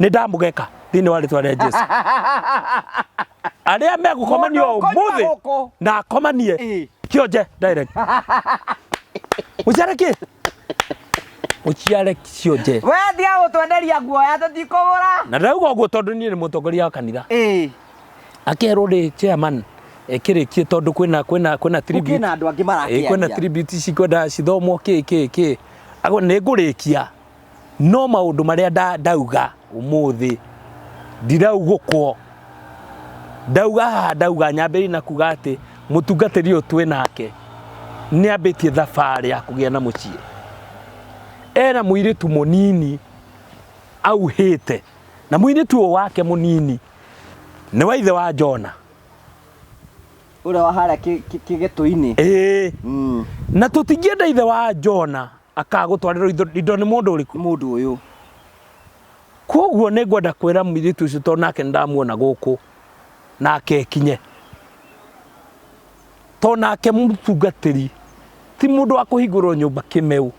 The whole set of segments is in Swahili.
Nĩ ndamũgeka thĩinĩ wa rĩtwa rĩa Jesũ. Arĩa megũkomanio ũmũthĩ na akomanie kĩonje direct. Mũciare kĩ? Mũciare kĩonje. We thiga gũtwenderia guoya tũtikũgũra. Na ndauga ũguo tondũ niĩ nĩ mũtongoria wa kanitha. Akerwo rĩ chairman kĩrĩkie tondũ kwĩna tribute. Kwĩna andũ angĩ marakĩaria. Kwĩna tribute cikwenda cithomwo kĩ. Agwo nĩ ngũrĩkia. No maũndũ marĩa ndauga ũmũthĩ ndiraugũkwo. Ndauga nyambĩrĩrie na kuga atĩ mũtungatĩri ũyũ twĩ nake nĩ ambĩtie thabarĩ ya kũgĩa na mũciĩ. Ena mũirĩtu mũnini auhĩte, na mũirĩtu ũyũ wake mũnini nĩ wa ithe wa Jona. Ũrĩa wa harĩa kĩgetũ-inĩ. Na tũtingĩenda ithe wa Jona akagũtwarĩrwo indo nĩ mũndũ ũrĩkũ? Mũndũ ũyũ. Koguo nĩ ngwenda kwĩra mũirĩtu ũcio tondũ nake ndamuona gũkũ nake kinye. Tondũ nake mũtungatĩri ti mũndũ wa kũhingũrwo nyũmba kĩmeu.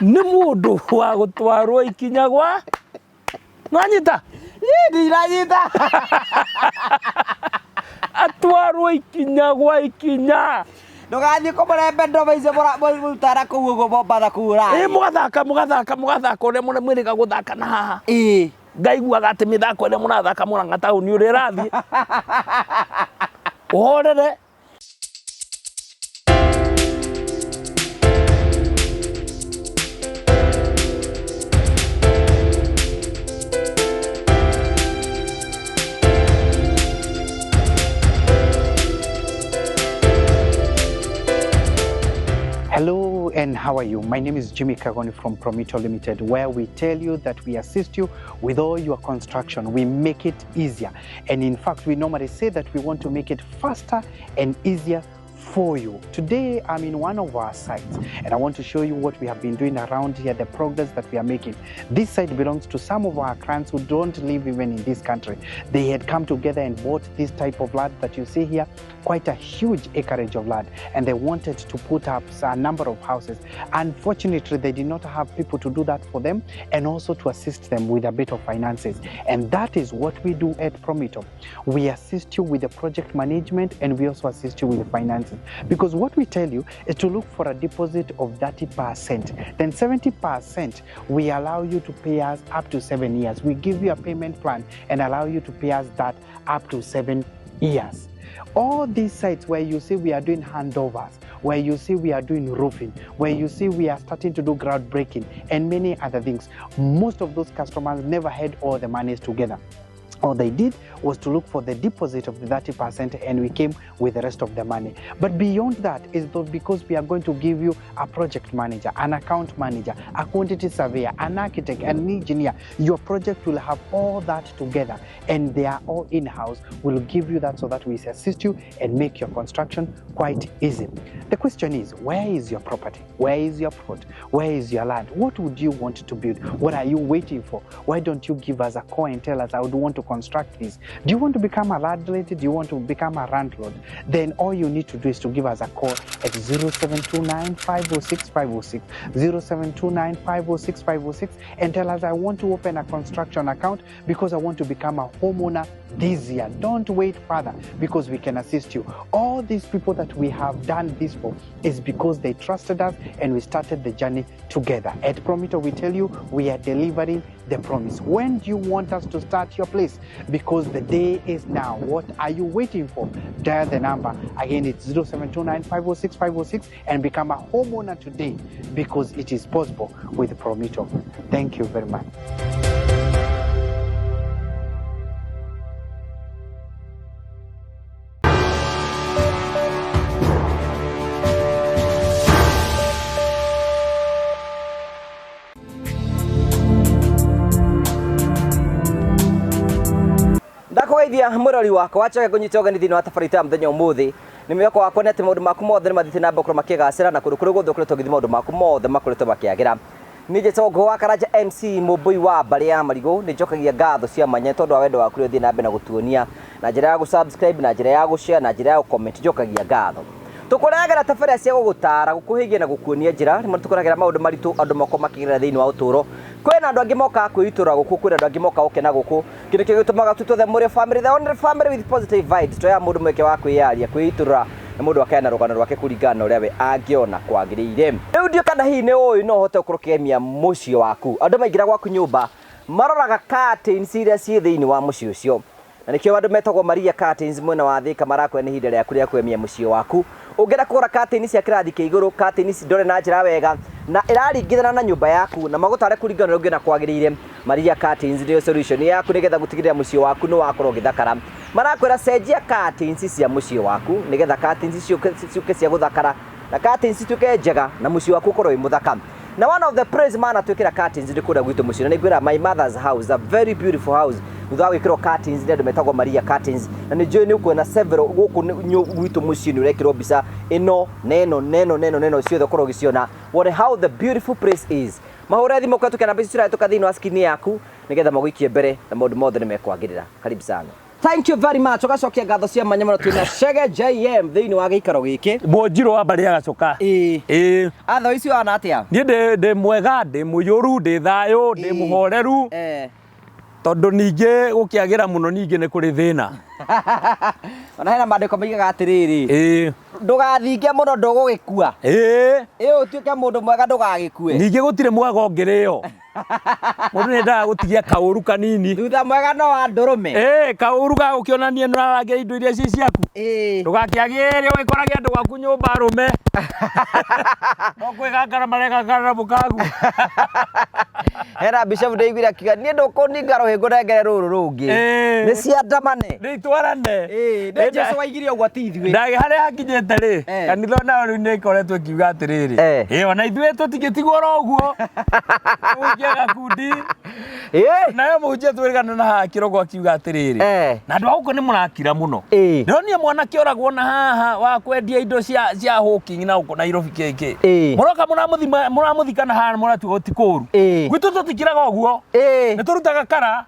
Nĩ mũndũ wa gũtwarwo ikinya gwa Nwanyita. Ndiranyita. Atwarwo ikinya gwa ikinya. Ndũgathiĩ kũmũrembe ndova icio mũrutara kũu ũguo bombatha kũra. Mũgathaka ũrĩa mwĩrĩga gũthaka na haha. Ngaiguaga atĩ mĩthako ĩrĩa mũrathaka Mũrang'a taũni ũrĩa ĩrathiĩ. Ũhorere. Hello and how are you? My name is Jimmy Kagoni from Promito Limited, where we tell you that we assist you with all your construction. We make it easier. And in fact, we normally say that we want to make it faster and easier for you. Today, I'm in one of our sites and I want to show you what we have been doing around here, the progress that we are making. This site belongs to some of our clients who don't live even in this country. They had come together and bought this type of land that you see here, quite a huge acreage of land, and they wanted to put up a number of houses. Unfortunately, they did not have people to do that for them and also to assist them with a bit of finances. And that is what we do at Promito. We assist you with the project management and we also assist you with the finances. Because what we tell you is to look for a deposit of 30%. Then 70% we allow you to pay us up to 7 years. We give you a payment plan and allow you to pay us that up to 7 years. All these sites where you see we are doing handovers, where you see we are doing roofing, where you see we are starting to do groundbreaking and many other things, most of those customers never had all the monies together. All they did was to look for the deposit of the 30% and we came with the rest of the money. But beyond that is because we are going to give you a project manager, an account manager, a quantity surveyor, an architect, an engineer. Your project will have all that together and they are all in-house. We'll give you that so that we assist you and make your construction quite easy. The question is, where is your property? Where is your plot? Where is your land? What would you want to build? What are you waiting for? Why don't you give us a call and tell us, I would want to construct this? Do you want to become a landlady? Do you want to become a landlord? Then all you need to do is to give us a call at 0729 506 506, 0729 506 506 and tell us, I want to open a construction account because I want to become a homeowner this year. Don't wait further because we can assist you. All these people that we have done this for is because they trusted us and we started the journey together. At Promito, we tell you we are delivering the promise. When do you want us to start your place? Because the day is now. What are you waiting for? Dial the number. Again, it's 0729 506 506 and become a homeowner today because it is possible with Promito. Thank you very much. Ndakwĩthia mũrori wakwa wacoke kũnyita ũgeni thĩinĩ wa tabarĩra ya mũthenya ũmũthĩ nĩ mwĩhoko wakwa nĩ atĩ maũndũ maku mothe nĩ mathiĩte na mbere gũkorwo makĩgacĩra na kũndũ kũrĩa guothe ũkoretwo ũgĩthiĩ maũndũ maku mothe makoretwo makĩagĩra. Niĩ njĩtagwo wa Karanja MC Mũmbũi wa Mbarĩ ya Marigũ, nĩ njokagia ngatho cia mwanya tondũ wa wendo waku ũrĩa ũthiĩ na mbere na gũtuonia na njĩra ya gũsubscribe, na njĩra ya gũshare, na njĩra ya gũcomment, njokagia ngatho. tukuragera tabarĩra cia gũgũtara gũkũhĩgia na gũkuonia njĩra rĩmwe tukuragera maũndũ maritũ andũ moko makĩgerera thĩinĩ wa ũtũũro kwĩna andũ angĩ moka kwĩitũra gũkũ kwĩna andũ angĩ moka gũkena gũkũ kĩndũ kĩrĩa gĩtũmaga tutothe mũrĩ family the only family with positive vibes tũya mũndũ mweke wa kwĩyaria kwĩitũra na mũndũ akaena rũgano rwake kũringana na ũrĩa we angĩona kwagĩrĩire rĩu ndio kana hihi nĩ ũĩ no ũhote kũrũkemia mũciĩ waku andũ maingĩra gwaku nyũmba maroraga curtains iria ciĩ thĩinĩ wa mũciĩ ũcio na nĩkĩo andũ metagwo Maria Curtains mwena wa Thika marakwe nĩ ihinda rĩaku rĩa kwemia mũciĩ waku ũngĩenda kũgũra curtains cia kĩrathi kĩa igũrũ curtains ndore na njĩra wega na ĩraringithana na nyũmba yaku na magũtare kũringana na ũngĩona kwagĩrĩire Maria Curtains nĩyo solution yaku nĩgetha gũtigĩrĩra mũciĩ waku nĩ wakorwo ũgĩthakara marakwĩra cenjia curtains cia mũciĩ waku nĩgetha curtains ciũke cia gũthakara na curtains cituĩke njega na mũciĩ waku ũkorwo wĩ mũthaka na one of the praise man atwĩkĩra curtains ndĩ kũrĩa gwitũ mũciĩ na nĩngwĩra my mother's house a very beautiful house thutha wa gwĩkĩrwo curtains nĩ andũ metagwo Maria Curtains na nĩ njũĩ nĩ ũkuona several gũkũ gwitũ mũciĩ nĩ ũrekĩrwo mbica ĩno neno ciothe ũkorwo ũgĩciona what how the beautiful place is mahũre thimũ kwetu kana mbica cirahĩtũka thĩinĩ wa skini yaku nĩgetha magũikie mbere na maũndũ mothe nĩ mekwagĩrĩra karibu sana. Thank you very much. Ugacokia ngatho cia manyamano twina Chege JM thiini wa gĩikaro gĩkĩ. Mbonjiro wa bari agacoka. Atho icio ana atia? Niĩ ndĩ mwega, ndĩ mũyũru, ndĩ thayũ, ndĩ mũhoreru. Tondu ningĩ gũkĩagĩra mũno ningĩ nĩ kũrĩ thĩna. Ona hena mandĩko maigaga atĩrĩrĩ. Ndũgathinge mũno ndũgũgĩkua. Ũtuĩke mũndũ mwega ndũgagĩkue. Ningĩ gũtirĩ mwega ũngĩrĩo. Mũndũ nĩendaga gũtigia kaũru kanini. Thutha mwega no wa ndũrũme. Kaũru ga gũkĩonania nĩ ũraragia indo iria ci ciaku. Ndũgakĩagĩre ũgĩkoragia andũ gwaku nyũmba arũme. No kwĩgangara maregangara mũkagu. Hena Bishop David akiga niĩ ndũkũninga rũhĩngũ nengere rũrũ rũngĩ. Nĩ cia ndamane. Nĩ itwarane. Nĩ Jesu waigire ũgwo ti ithuĩ. Ndagĩ harĩa hakinyĩte rĩ. Kanitha nayo rĩu nĩ ikoretwo ikiuga atĩrĩrĩ. Ona ithuĩ tũtingĩtigwo ro ũguo. Gakundi nayo mũhunjia twĩrĩgana na haha kĩrogo akiuga atĩrĩrĩ na andũ gũkũ nĩ mũrakira mũno ndĩronia mwanake oragwo na haha wa kwendia indo cia hawking na gũkũ Nairobi kĩngĩ mũroka mũramũthika na haha mũratuga ũtikũru gwitũ tũtikiraga ũguo nĩ tũrutaga kara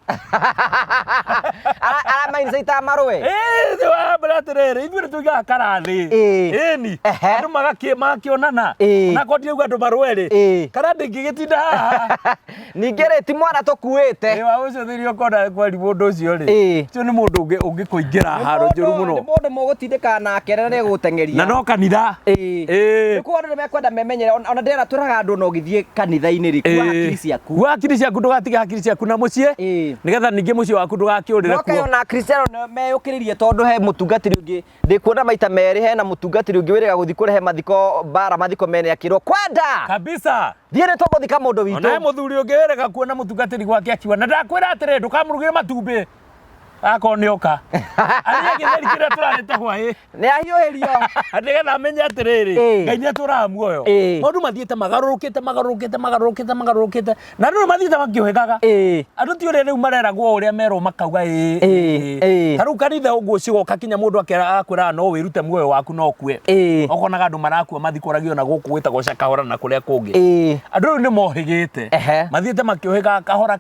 aramainĩca marũe thĩ wa mbere atĩrĩrĩ ithuĩ nĩ tũigaga kara thĩ ĩni andũ magakĩonana na kondire ũguo andũ marũe kara ndĩngĩgĩtinda haha ningĩ rĩ ti mwana tũkuĩte wa ũcio thĩinĩ ũkona kweri mũndũ ũcio rĩ ũcio nĩ mũndũ ũngĩkũingĩra haro njũru mũno nĩ mũndũ mũgũtindĩka nake na nĩ gũteng'eria na no kanitha nĩ kuo andũ nĩ mekwenda memenyere ona ndĩra tũraga andũ no gĩthiĩ kanitha-inĩ rĩ kuwa hakiri ciaku kuwa hakiri ciaku ndũgatige hakiri ciaku na mũciĩ nĩgetha ningĩ mũciĩ waku ndũgakĩũrĩre kuo no ona Kristiano meyũkĩrĩrie tondũ he mũtungatĩri ũngĩ ndĩkuona maita merĩ hena mũtungatĩri ũngĩ wĩrĩga gũthiĩ kũrehe mathiko bara mathiko mene akĩrwo kwenda kabisa thiĩ nĩ tũgũthika mũndũ witũ ona mũthuri ũngĩ wĩrĩga kuona mũtungatĩri gwake akiuga na ndakwĩra atĩrĩ ndũkamũrugĩre matumbĩ akorwo nĩoka arĩa gĩtheri kĩrĩa tũrarĩte hwaĩ nĩ ahiũhĩrio nĩgetha amenye atĩrĩrĩ Ngai nĩatũraga muoyo maũndũ mathiĩte magarũrũkĩte na andũ mathiĩte makĩũhĩgaga andũ ti ũrĩa rĩu mareragwo ũrĩa merwo makauga ta rĩu kanitha ũguo cigoka kinya mũndũ akwĩraga no wĩrute muoyo waku no kue ũkonaga andũ marakua mathikũragio na gũkũ gwĩtagwo Shakahola na kũrĩa kũngĩ andũ rĩu nĩ mohĩgĩte mathiĩte makĩũhĩgaga kahora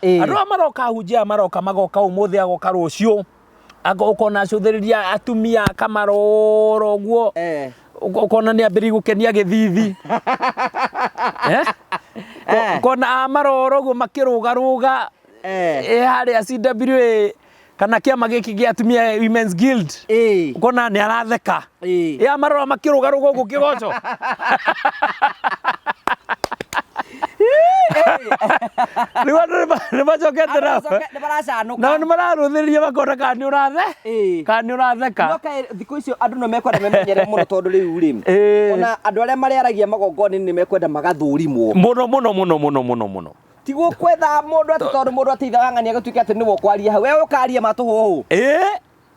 andũ a maroka hunjia magoka ũmũthĩ agoka rũciũ ukona acũthĩrĩria atumia kamaroro ũguo ukona nĩ ambĩrĩirie gũkenia gĩthithi ukona amaroro ũguo makĩrũgarũga harĩa CWA kana kĩama gĩkĩ gĩa atumia Women's Guild ukona nĩ aratheka amaroro makĩrũgarũga ũguo kĩgoco nĩ macokete nao nĩ mararũthĩrĩria makona kana nĩ ũratheka thikũ icio andũ nĩ mekwenda memenyere mũno tondũ rĩu rĩ ona andũ arĩa marĩaragia magongona-inĩ nĩ mekwenda magathũrimwo mũno ti gũkwetha mũndũ atĩ tondũ mũndũ ateithaga ng'ania gũtuĩka atĩ nĩwe ũkwaria hau we ũkaria matũhũhũ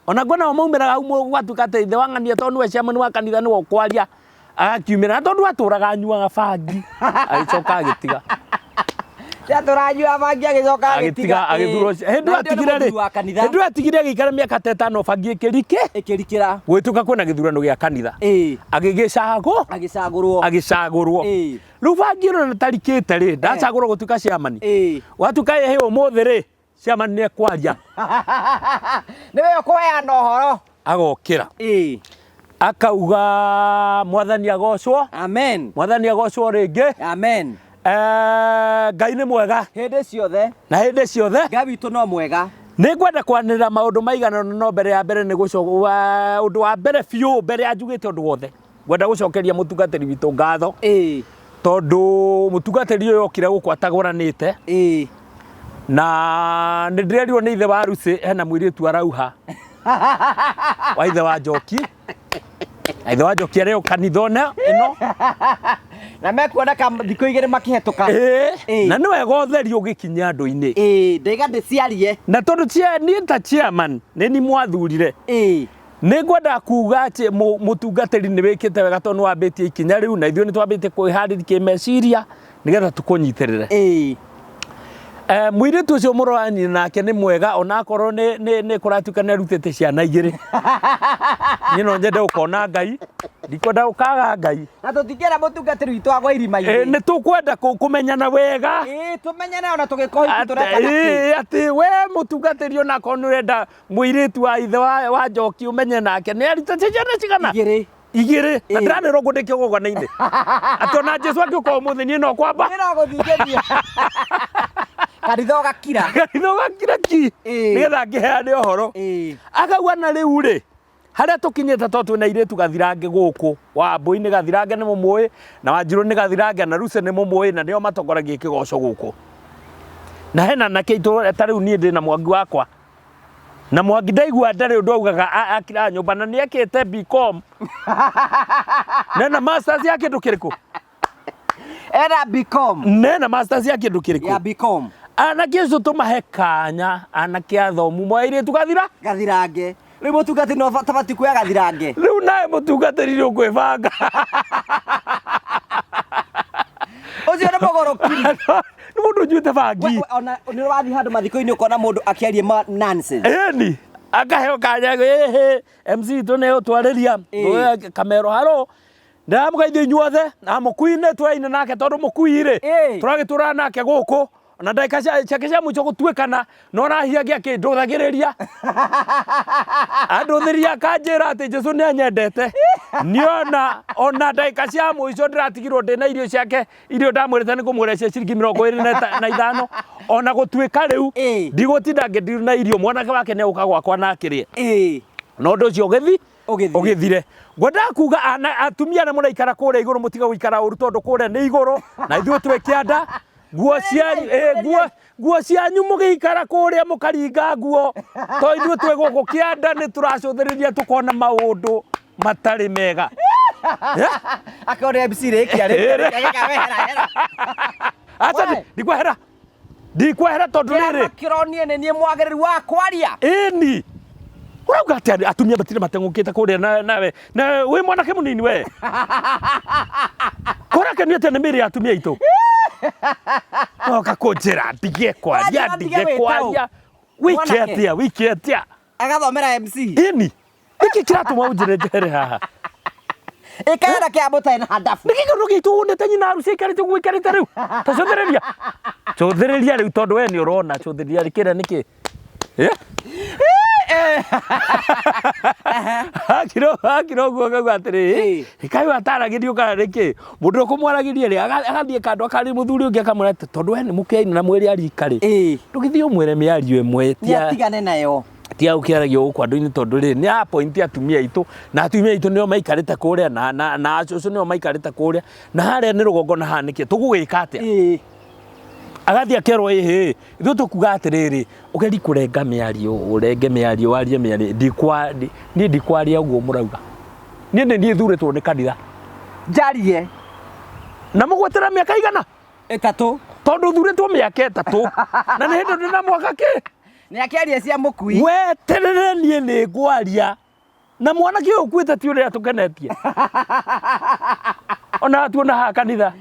ona ngwena maumĩraga hau gwatuĩka atĩ ithe wa ng'ania tondũ nĩwe ciamani wa kanitha nĩwe ũkwaria agakiumĩra tondũ atũraga anyuaga bangi agĩcoka agĩtiga tũranyua bangi agĩcoka agĩtiga agĩthurwo hĩndĩ atigire agĩikara mĩaka ta ĩtano bangi ĩkĩrikĩra gwĩtũka kwĩna gĩthurano gĩa kanitha agĩcagũrwo rĩu bangi ĩno natarikĩte rĩ ndacagũrwo gũtuĩka ciamani watuĩka ĩhĩ ũmũthĩ rĩ ciamani nĩekwaria nĩwe ũkũheana ũhoro agokĩra akauga mwathani agocwo. Amen. Mwathani agocwo ringi. Amen. Ngai nĩ mwega. Hĩndĩ ciothe. Na hĩndĩ ciothe. Ngai witũ no mwega. Nĩ ngwenda kwanĩrĩra maũndũ maigana no mbere ya mbere nĩ gũcoka ũndũ wa mbere biũ mbere ya njugĩte ũndũ wothe. Ngwenda gũcokeria mũtungatĩri witũ ngatho. Tondũ mũtungatĩri ũyũ okire gũkũ atagũranĩte. Na nĩ ndĩrerirwo nĩ ithe wa Lucy hena mũirĩtu arauha. Wa ithe wa Njoki. Ithe wa Njoki arĩ kanitha ĩno. Na mekuoneka thikũ igĩrĩ makĩhetũka. Na nĩ wega ũtheri ũgĩkinya andũ-inĩ. Ndaiga ndĩciarie. Na tondũ niĩ ta chairman nĩ ni mwathurire. Nĩ ngwenda kuuga atĩ mũtungatĩri nĩ wĩkĩte wega tondũ nĩ wambĩtie ikinya rĩu na ithuĩ nĩ twambĩtie kwĩharĩria kĩmeciria nĩgetha tũkũnyitĩrĩre. Mũirĩtu ũcio mũrorani nake nĩ mwega onakorwo nĩ kũratuĩka nĩ arutĩte ciana igĩrĩ. Niĩ no nyende gũkona Ngai, ndikwenda gũkaga Ngai. Na tũtingĩra mũtungatĩri witũ agwa irima-inĩ. Nĩ tũkwenda kũmenyana wega. Tũmenyane ona tũgĩkohiki tũreka nakĩ. Atĩ we mũtungatĩri onakorwo nĩ ũrenda mũirĩtu wa ithe wa Njoki ũmenye nake nĩ arutĩte ciana cigana? Igĩrĩ. Na ndĩranĩrwo ngũndĩke ũgogana-inĩ. Atĩ ona Jesũ angĩũka ũmũthĩ niĩ no kwamba. Niĩ no gũthingĩria. Kanitha ũgakira. Kanitha ũgakira ki. Nĩgetha ngĩheane ũhoro. Akauga na rĩu rĩ, harĩa tũkinyĩte to twĩna airĩtu gathirange gũkũ. Wambũi nĩ gathirange nĩ mũmũĩ, na Wanjirũ nĩ gathirange, na Lucy nĩ mũmũĩ, na nĩo matongoragia kĩgoco gũkũ. Na hena anake aitũ ta rĩu niĩ ndĩna Mwangi wakwa. Na Mwangi ndaigua ndarĩ ũndũ augaga akira nyũmba na nĩ ekĩte BCom. Nena masters ya kĩndũ kĩrĩkũ? Era BCom. Nena masters ya kĩndũ kĩrĩkũ? Ya BCom. Anake acio tũmahe kanya, anake athomu mwairĩtu gathirange. Rĩu mũtungatĩri no tabati kuoya gathirange. Rĩu nawe mũtungatĩri nĩ ũkwĩbanga. Ũcio nĩ mũgoroki. Nĩ mũndũ ũnjuĩte bangi. Ona nĩ ũrathiĩ handũ mathiko-inĩ ũkona mũndũ akĩaria nonsense. Ĩni akaheo kanya MC witũ nĩ ũtwarĩria Kamero haro. Ndamũgeithia inyuothe na mũkui nĩ twĩine nake tondũ mũkui rĩ tũragĩtũra nake gũkũ. Na ndagĩka ciake cia mũico gũtuĩkana no rahiagia kĩndũthagĩrĩria. Andũthĩria kanjĩra atĩ Jesũ nĩ anyendete. Niona ona ndagĩka cia mũico ndĩratigirwo ndĩna irio ciake, irio ndamwĩrĩte nĩ kũmũrecia ciringi 25. Ona gũtuĩka rĩu ndigũtinda ngĩndirũ na irio, mwanake wake nĩ agũka gwakwa na akĩrĩe. Na ũndũ ũcio ũgĩthire. Ngwendaga kuuga atumia nĩ mũraikara kũrĩa igũrũ mũtiga gũikara ũru tondũ kũrĩa nĩ igũrũ na ithuĩ twĩ kĩanda. Nguo cianyu mũgĩikara kũrĩa mũkaringa nguo to ithuĩ twĩ gũkũ kĩanda nĩ tũracũthĩrĩria tũkona maũndũ matarĩ mega. Akore MC rĩkia rĩkia. Aca ndikwehera tondũ rĩrĩ. Kĩronie nĩ niĩ mwagĩrĩru wa kwaria. Ĩni. Urauga atĩ atumia matirĩ matengũkĩte kũrĩa nawe na wĩ mwanake mũnini we. Kũrakenio atĩ nĩ mĩrĩ ya atumia aitũ. Oka kũnjĩra ndige kwaria. Wiki atia. Agathomera MC. Ĩni. Nĩkĩ kĩratũma ũnjĩre njehere haha? Ĩkaenda kĩa mũtaĩ na handabu. Nĩkĩ kĩndũ gĩitũ wonete nyina Lucy aikarĩte ũguo aikarĩte rĩu? Ta cũthĩrĩria. Cũthĩrĩria rĩu tondũ we nĩ ũrona cũthĩrĩria kĩrĩa nĩkĩ? Akiro guo gauga atĩrĩ kai wataragĩrio kana nĩkĩ mũndũ ũkũmwaragĩria rĩ agathiĩ kando akarĩ mũthuri ũngĩ akamwĩra atĩ tondũ we nĩ mũkĩaini na mwĩrĩ arika rĩ ndũgĩthiĩ ũmwĩre mĩario ĩmwe tigane nayo tia ũkĩaragio gũkũ andũ-inĩ tondũ rĩ nĩ apointi atumia aitũ na atumia aitũ nĩo maikarĩte kũrĩa na acũcũ nĩo maikarĩte kũrĩa na harĩa nĩ rũgongo na hanĩkĩ tũgũgĩka atĩa agathia kerwo ithuĩ tũkuga atĩrĩrĩ ũgeri kũrenga mĩario ũrenge mĩario warie mĩario niĩ ndikwaria ũguo mũrauga niĩ thurĩtwo nĩ kanitha njarie na mũgwetera mĩaka igana 3 tondũ thurĩtwo mĩaka 3 na nĩ hĩndĩ ndĩna mwaka kĩ nĩ akĩaria cia mũkui weterere niĩ nĩ ngwaria na mwanake ũyũ ũkuĩte ti ũrĩa tũkenetie ona tuona haha kanitha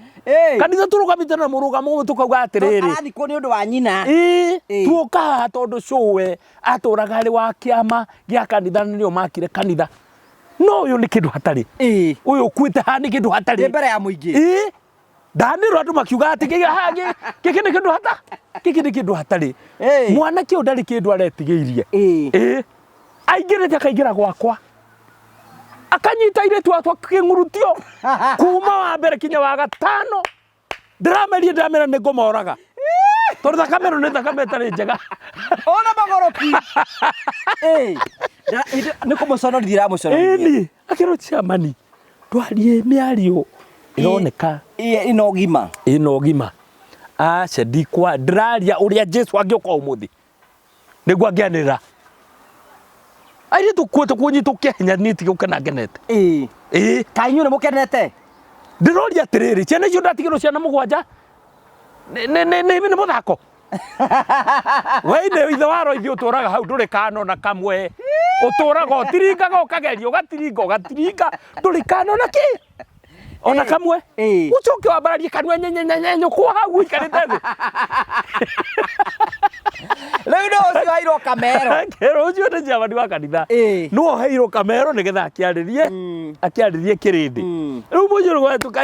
kanitha tũrũgamĩte na mũrũgamo ũmwe tũkauga atĩrĩrĩ arathikwo nĩ ũndũ wa nyina tuoka haha tondũ cũwe atũraga arĩ wa kĩama gĩa kanitha nĩo makire kanitha no ũyũ nĩ kĩndũ hatarĩ ũyũ ũkuĩte haha nĩ kĩndũ hatarĩ mbere ya mũingĩ ndanĩrwo andũ makiuga atĩ gĩkĩ nĩ kĩndũ hata gĩkĩ nĩ kĩndũ hatarĩ mwanake ũyũ ndarĩ kĩndũ aretigĩirie aingĩrĩte akaingĩra gwakwa akanyita ile tu atwa kingurutio kuma wa mbere kinya wa gatano ndiramerie ndamera nĩ ngũmoraga tondũ thakame ĩno nĩ thakame ĩtarĩ njega ona magoroki nĩ kũmũconorithia ĩramũconorithia ĩni akĩrwo ciamani ndwarie mĩario ĩroneka ĩna ũgima aca ndikwa ndĩraria ũrĩa Jesu angĩũka ũmũthĩ nĩguo angĩanĩrĩra airĩtu kũnyitwo kĩhinya niĩ ti gũkena ngenete kaĩ inyuĩ nĩ mũkenete ndĩroria atĩrĩrĩ ciana icio ndatigĩrwo ciana mũgwanja nĩ mũthako we nĩ ithe wa roithi ũtũraga hau ndũrĩ kanona kamwe ũtũraga ũtiringaga ũkageria ũgatiringa ndũrĩ kanona kĩ ona kamwe ũcoke wambararie kanua nyenyenyenyenyo kwa hau ikarĩte thĩ rĩu nĩ ũcio airwo kamero kero ũcio nĩ ciamani wa kanitha no aheirwo kamero nĩgetha akĩarĩrie kĩrĩndĩ rĩu mũciĩ gwetũka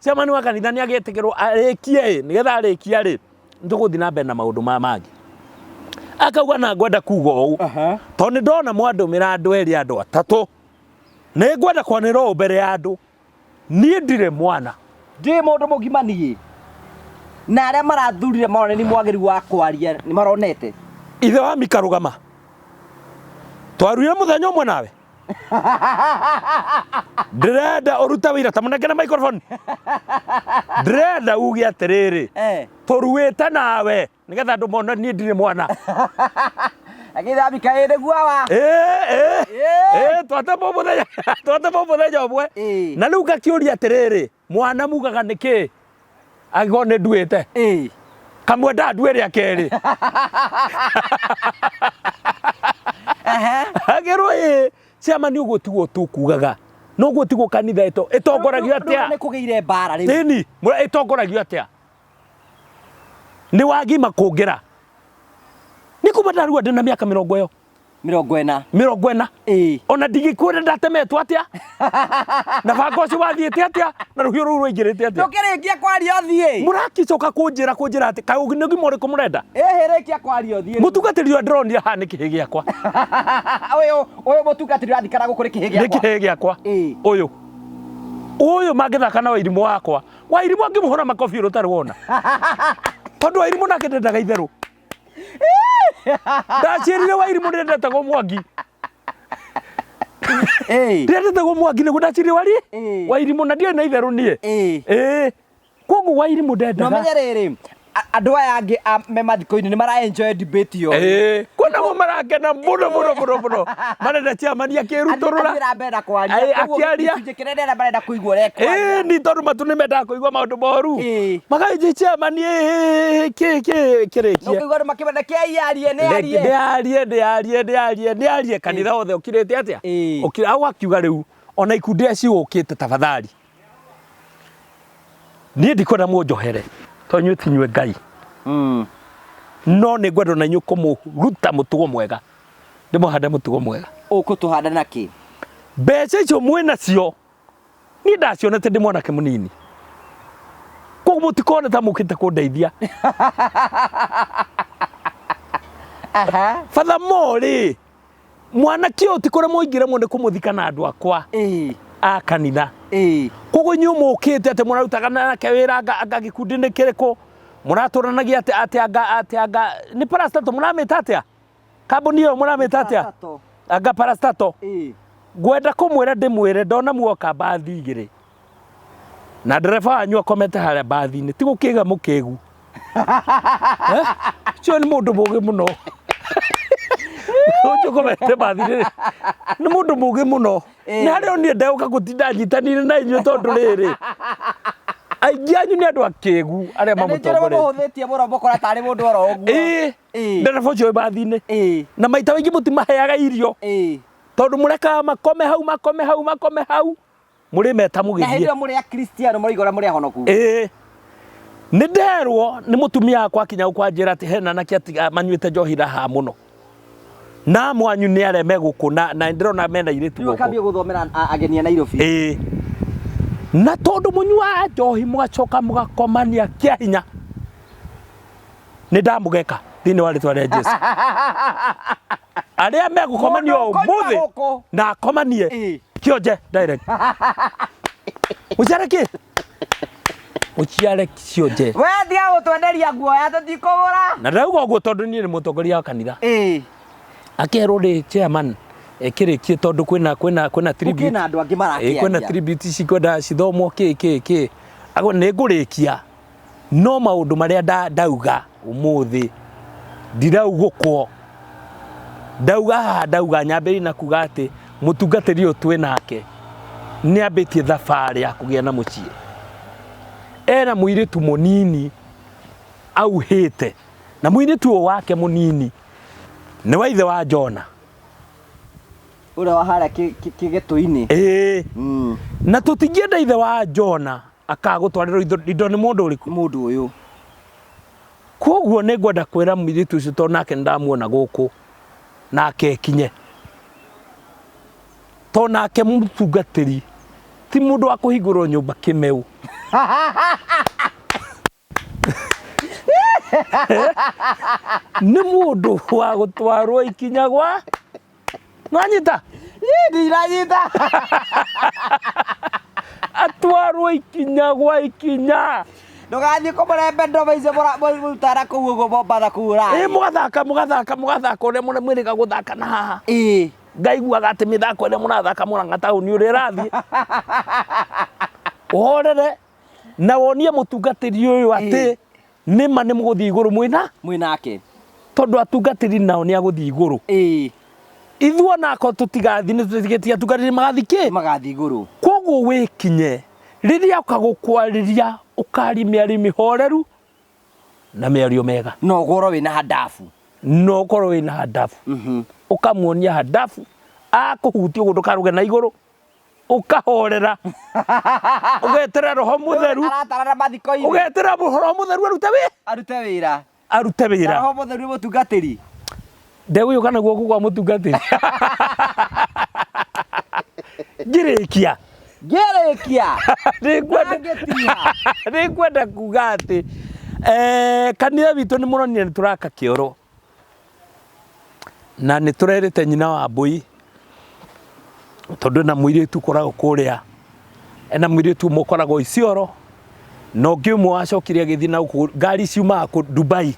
ciamani wa kanitha nĩ agĩtĩkĩrwo arĩkie nĩgetha arĩkia rĩ nĩtũgũthiĩ na mbere na maũndũ maya mangĩ akauga na ngwenda kuga ũũ tondũ nĩ ndona mwandũmĩra andũ erĩ andũ atatũ nĩ ngwenda kwanĩra ũũ mbere ya andũ niĩ ndirĩ mwana ndĩ mũndũ mũgima niĩ na arĩa marathurire marone nĩ mwagĩrĩru wa kwaria nĩ maronete ithe wa Mika rũgama twaruire mũthenya ũmwe nawe ndĩrenda ũruta wĩra ta mũnengere microphone ndĩrenda uge atĩrĩrĩ tũruĩte nawe nĩgetha andũ mona niĩ ndirĩ mwana agĩtha Mika nĩguo wa twatema mũthenya ũmwe na rĩu ngakĩũria atĩrĩrĩ mwana mugaga nĩkĩ agĩkorwo nĩ nduĩte kamwe ndandue rĩa kerĩ agĩrwo ciamani ũguo tiguo tũkugaga noguo tiguo kanitha ĩtongoragio atĩa nĩ kũgĩire mbara rĩu ĩni ĩtongoragio atĩa nĩ wagima kũngĩra nĩ kuma ndarua ndĩ na mĩaka 40 ona ndigĩkwĩra ndatemetwo atĩa na banga ũcio wathiĩte atĩa na rũhiũ rũu rũingĩrĩte atĩa ndũkĩrĩkia kwaria ũthiĩ mũrakicoka kũnjĩra atĩ kaĩ ũgima ũrĩkũ mũrenda rĩkia kwaria ũthiĩ mũtungatĩri wa ndĩronire haha nĩ kĩhĩ gĩakwa ũyũ mũtungatĩri wathikara gũkũ nĩ kĩhĩ gĩakwa nĩ kĩhĩ gĩakwa ũyũ mangĩthaka na Wairimũ wakwa Wairimũ angĩmũhũra makobi rũtarĩ wona tondũ Wairimũ nake ndendaga itherũ ndaciĩrire Wairimũ ndendetagwo Mwangi ndendetagwo Mwangi nĩguo ndaciĩrire Wairimũ na ndiĩ na itherũ niĩ koguo Wairimũ ndendaga no menye rĩrĩ andũ aya angĩ me mathiko-inĩ nĩ mara enjoy debate yo kwonagwo marangena mũno marenda ciamani akĩrutũrũra akĩaria ni tondũ matu nĩ mendaga kũigua maũndũ moru magaithĩ ciamani kĩrĩkie nĩarie kanitha wothe ũkirĩte atĩa agakiuga rĩu ona ikundi aciũkĩte tafadhali niĩ ndikwenda mũnjohere to nyuĩ ti nyuĩ Ngai no nĩ ngwenda na inyuĩ kũmũruta mũtugo mwega ndĩmũhande mũtugo mwega ũkũtũhanda na kĩ mbeca icio mwĩnacio niĩ ndacionete ndĩ mwanake mũnini koguo mũtikone ta mũkĩte kũndeithia furthermore mwanake ũyũ ti kũrĩa mũingĩremwo nĩ kũmũthika na andũ akwa a kanitha koguo inyuĩ mũkĩte atĩ mũrarutaga nake wĩra anga gĩkundi nĩ kĩrĩkũ mũratũranagia atĩ anga nĩ parastato mũramĩta atĩa kambuni ĩyo mũramĩta atĩa anga parastato ngwenda kũmwĩra ndĩmwĩre ndona muoka mbathi igĩrĩ na ndereba wanyu akomete harĩa mbathi-inĩ ti gũkĩga mũkĩgu cio nĩ mũndũ mũgĩ mũno ũcio komete mbathi-inĩ nĩ mũndũ mũgĩ mũno nĩ harĩa niĩ ndegũka gũtinda nyitanĩire na inyuĩ tondũ rĩrĩ aingĩ anyu nĩ andũ akĩgu arĩa mamũtongoretie ndereba ũcio wĩ mbathi-inĩ na maita maingĩ mũtimaheaga irio tondũ mũrekaga makome hau mũrĩ meta mũgĩthiĩ nĩ nderwo nĩ mũtumia wakwa akinya gũkwanjĩra atĩ hena anake manyuĩte njohi raha mũno na mwanyu nĩ arĩa megũkũ na ndĩrona mena irĩtu gũkũ na tondũ mũnyuaga njohi mũgacoka mũgakomania kĩa hinya nĩ ndamũgeka thĩinĩ wa rĩtwa rĩa Jesũ arĩa megũkomania ũmũthĩ na akomanie kionje direct muciare ki muciare kionje we ndia gutwenderia guoya tutikugura na ndauga uguo tondu ni mutongoria wa kanitha akerwo ri chairman ekirikie tondu kwina tribute kwina andu angi marakiaria kwina tribute cikwenda cithomwo ki ago ni ngurikia no maundu maria ndauga umuthi ndiraugukwo ndauga nyambiri na kuga ati mutungatiri uyu twi nake ni ambitie thabari ya kugia na mucie ena muiritu munini auhite na muiritu wake munini ni wa ithe wa Jona ura wa hara kigetu-ini na tutingienda ithe wa Jona akagutwarira indo ni mundu uriku mundu uyu koguo ni ngwenda kwira muiritu ucio to nake ndamuona guku nake kinye to nake mutungatiri ti mundu wa kuhingurwo nyumba kimeu ni mundu wa gutwarwo ikinya gwa nwanyita ndiranyita atwarwo ikinya gwa ikinya ndugathie kumurembe ndova icio murutara kuu uguo mombatha kuura mugathaka uria mwiriga guthaka na haha ngaiguaga ati mithako iria murathaka Murang'a tauni uria irathie uhorere na wonie mutungatiri uyu ati nima ni muguthie iguru mwinake tondu atungatiri nao ni aguthie iguru ithuo nako tutigathi ni tutigetia atungatiri magathi iguru koguo wikinye riria ukagukwariria ukari miarimi horeru na miario mega no goro wina hadafu ukamuonia hadafu akuhutia ugundu karuge na iguru ukahorera ugetera roho mutheru aratarara mathiko-ini ugetera roho mutheru arute wira roho mutheru mutungatiri ndeu yo kana guoko kwa mutungatiri ngirikia nikwenda kuga ati kanitha witu ni muronire ni turaka kioro na ni turerete nyina wa mbui tondu na muiritu koragwo kuria ena muiritu mukoragwo Isiolo no ngiumwe wacokire agithii na ngari ciumaga ku Dubai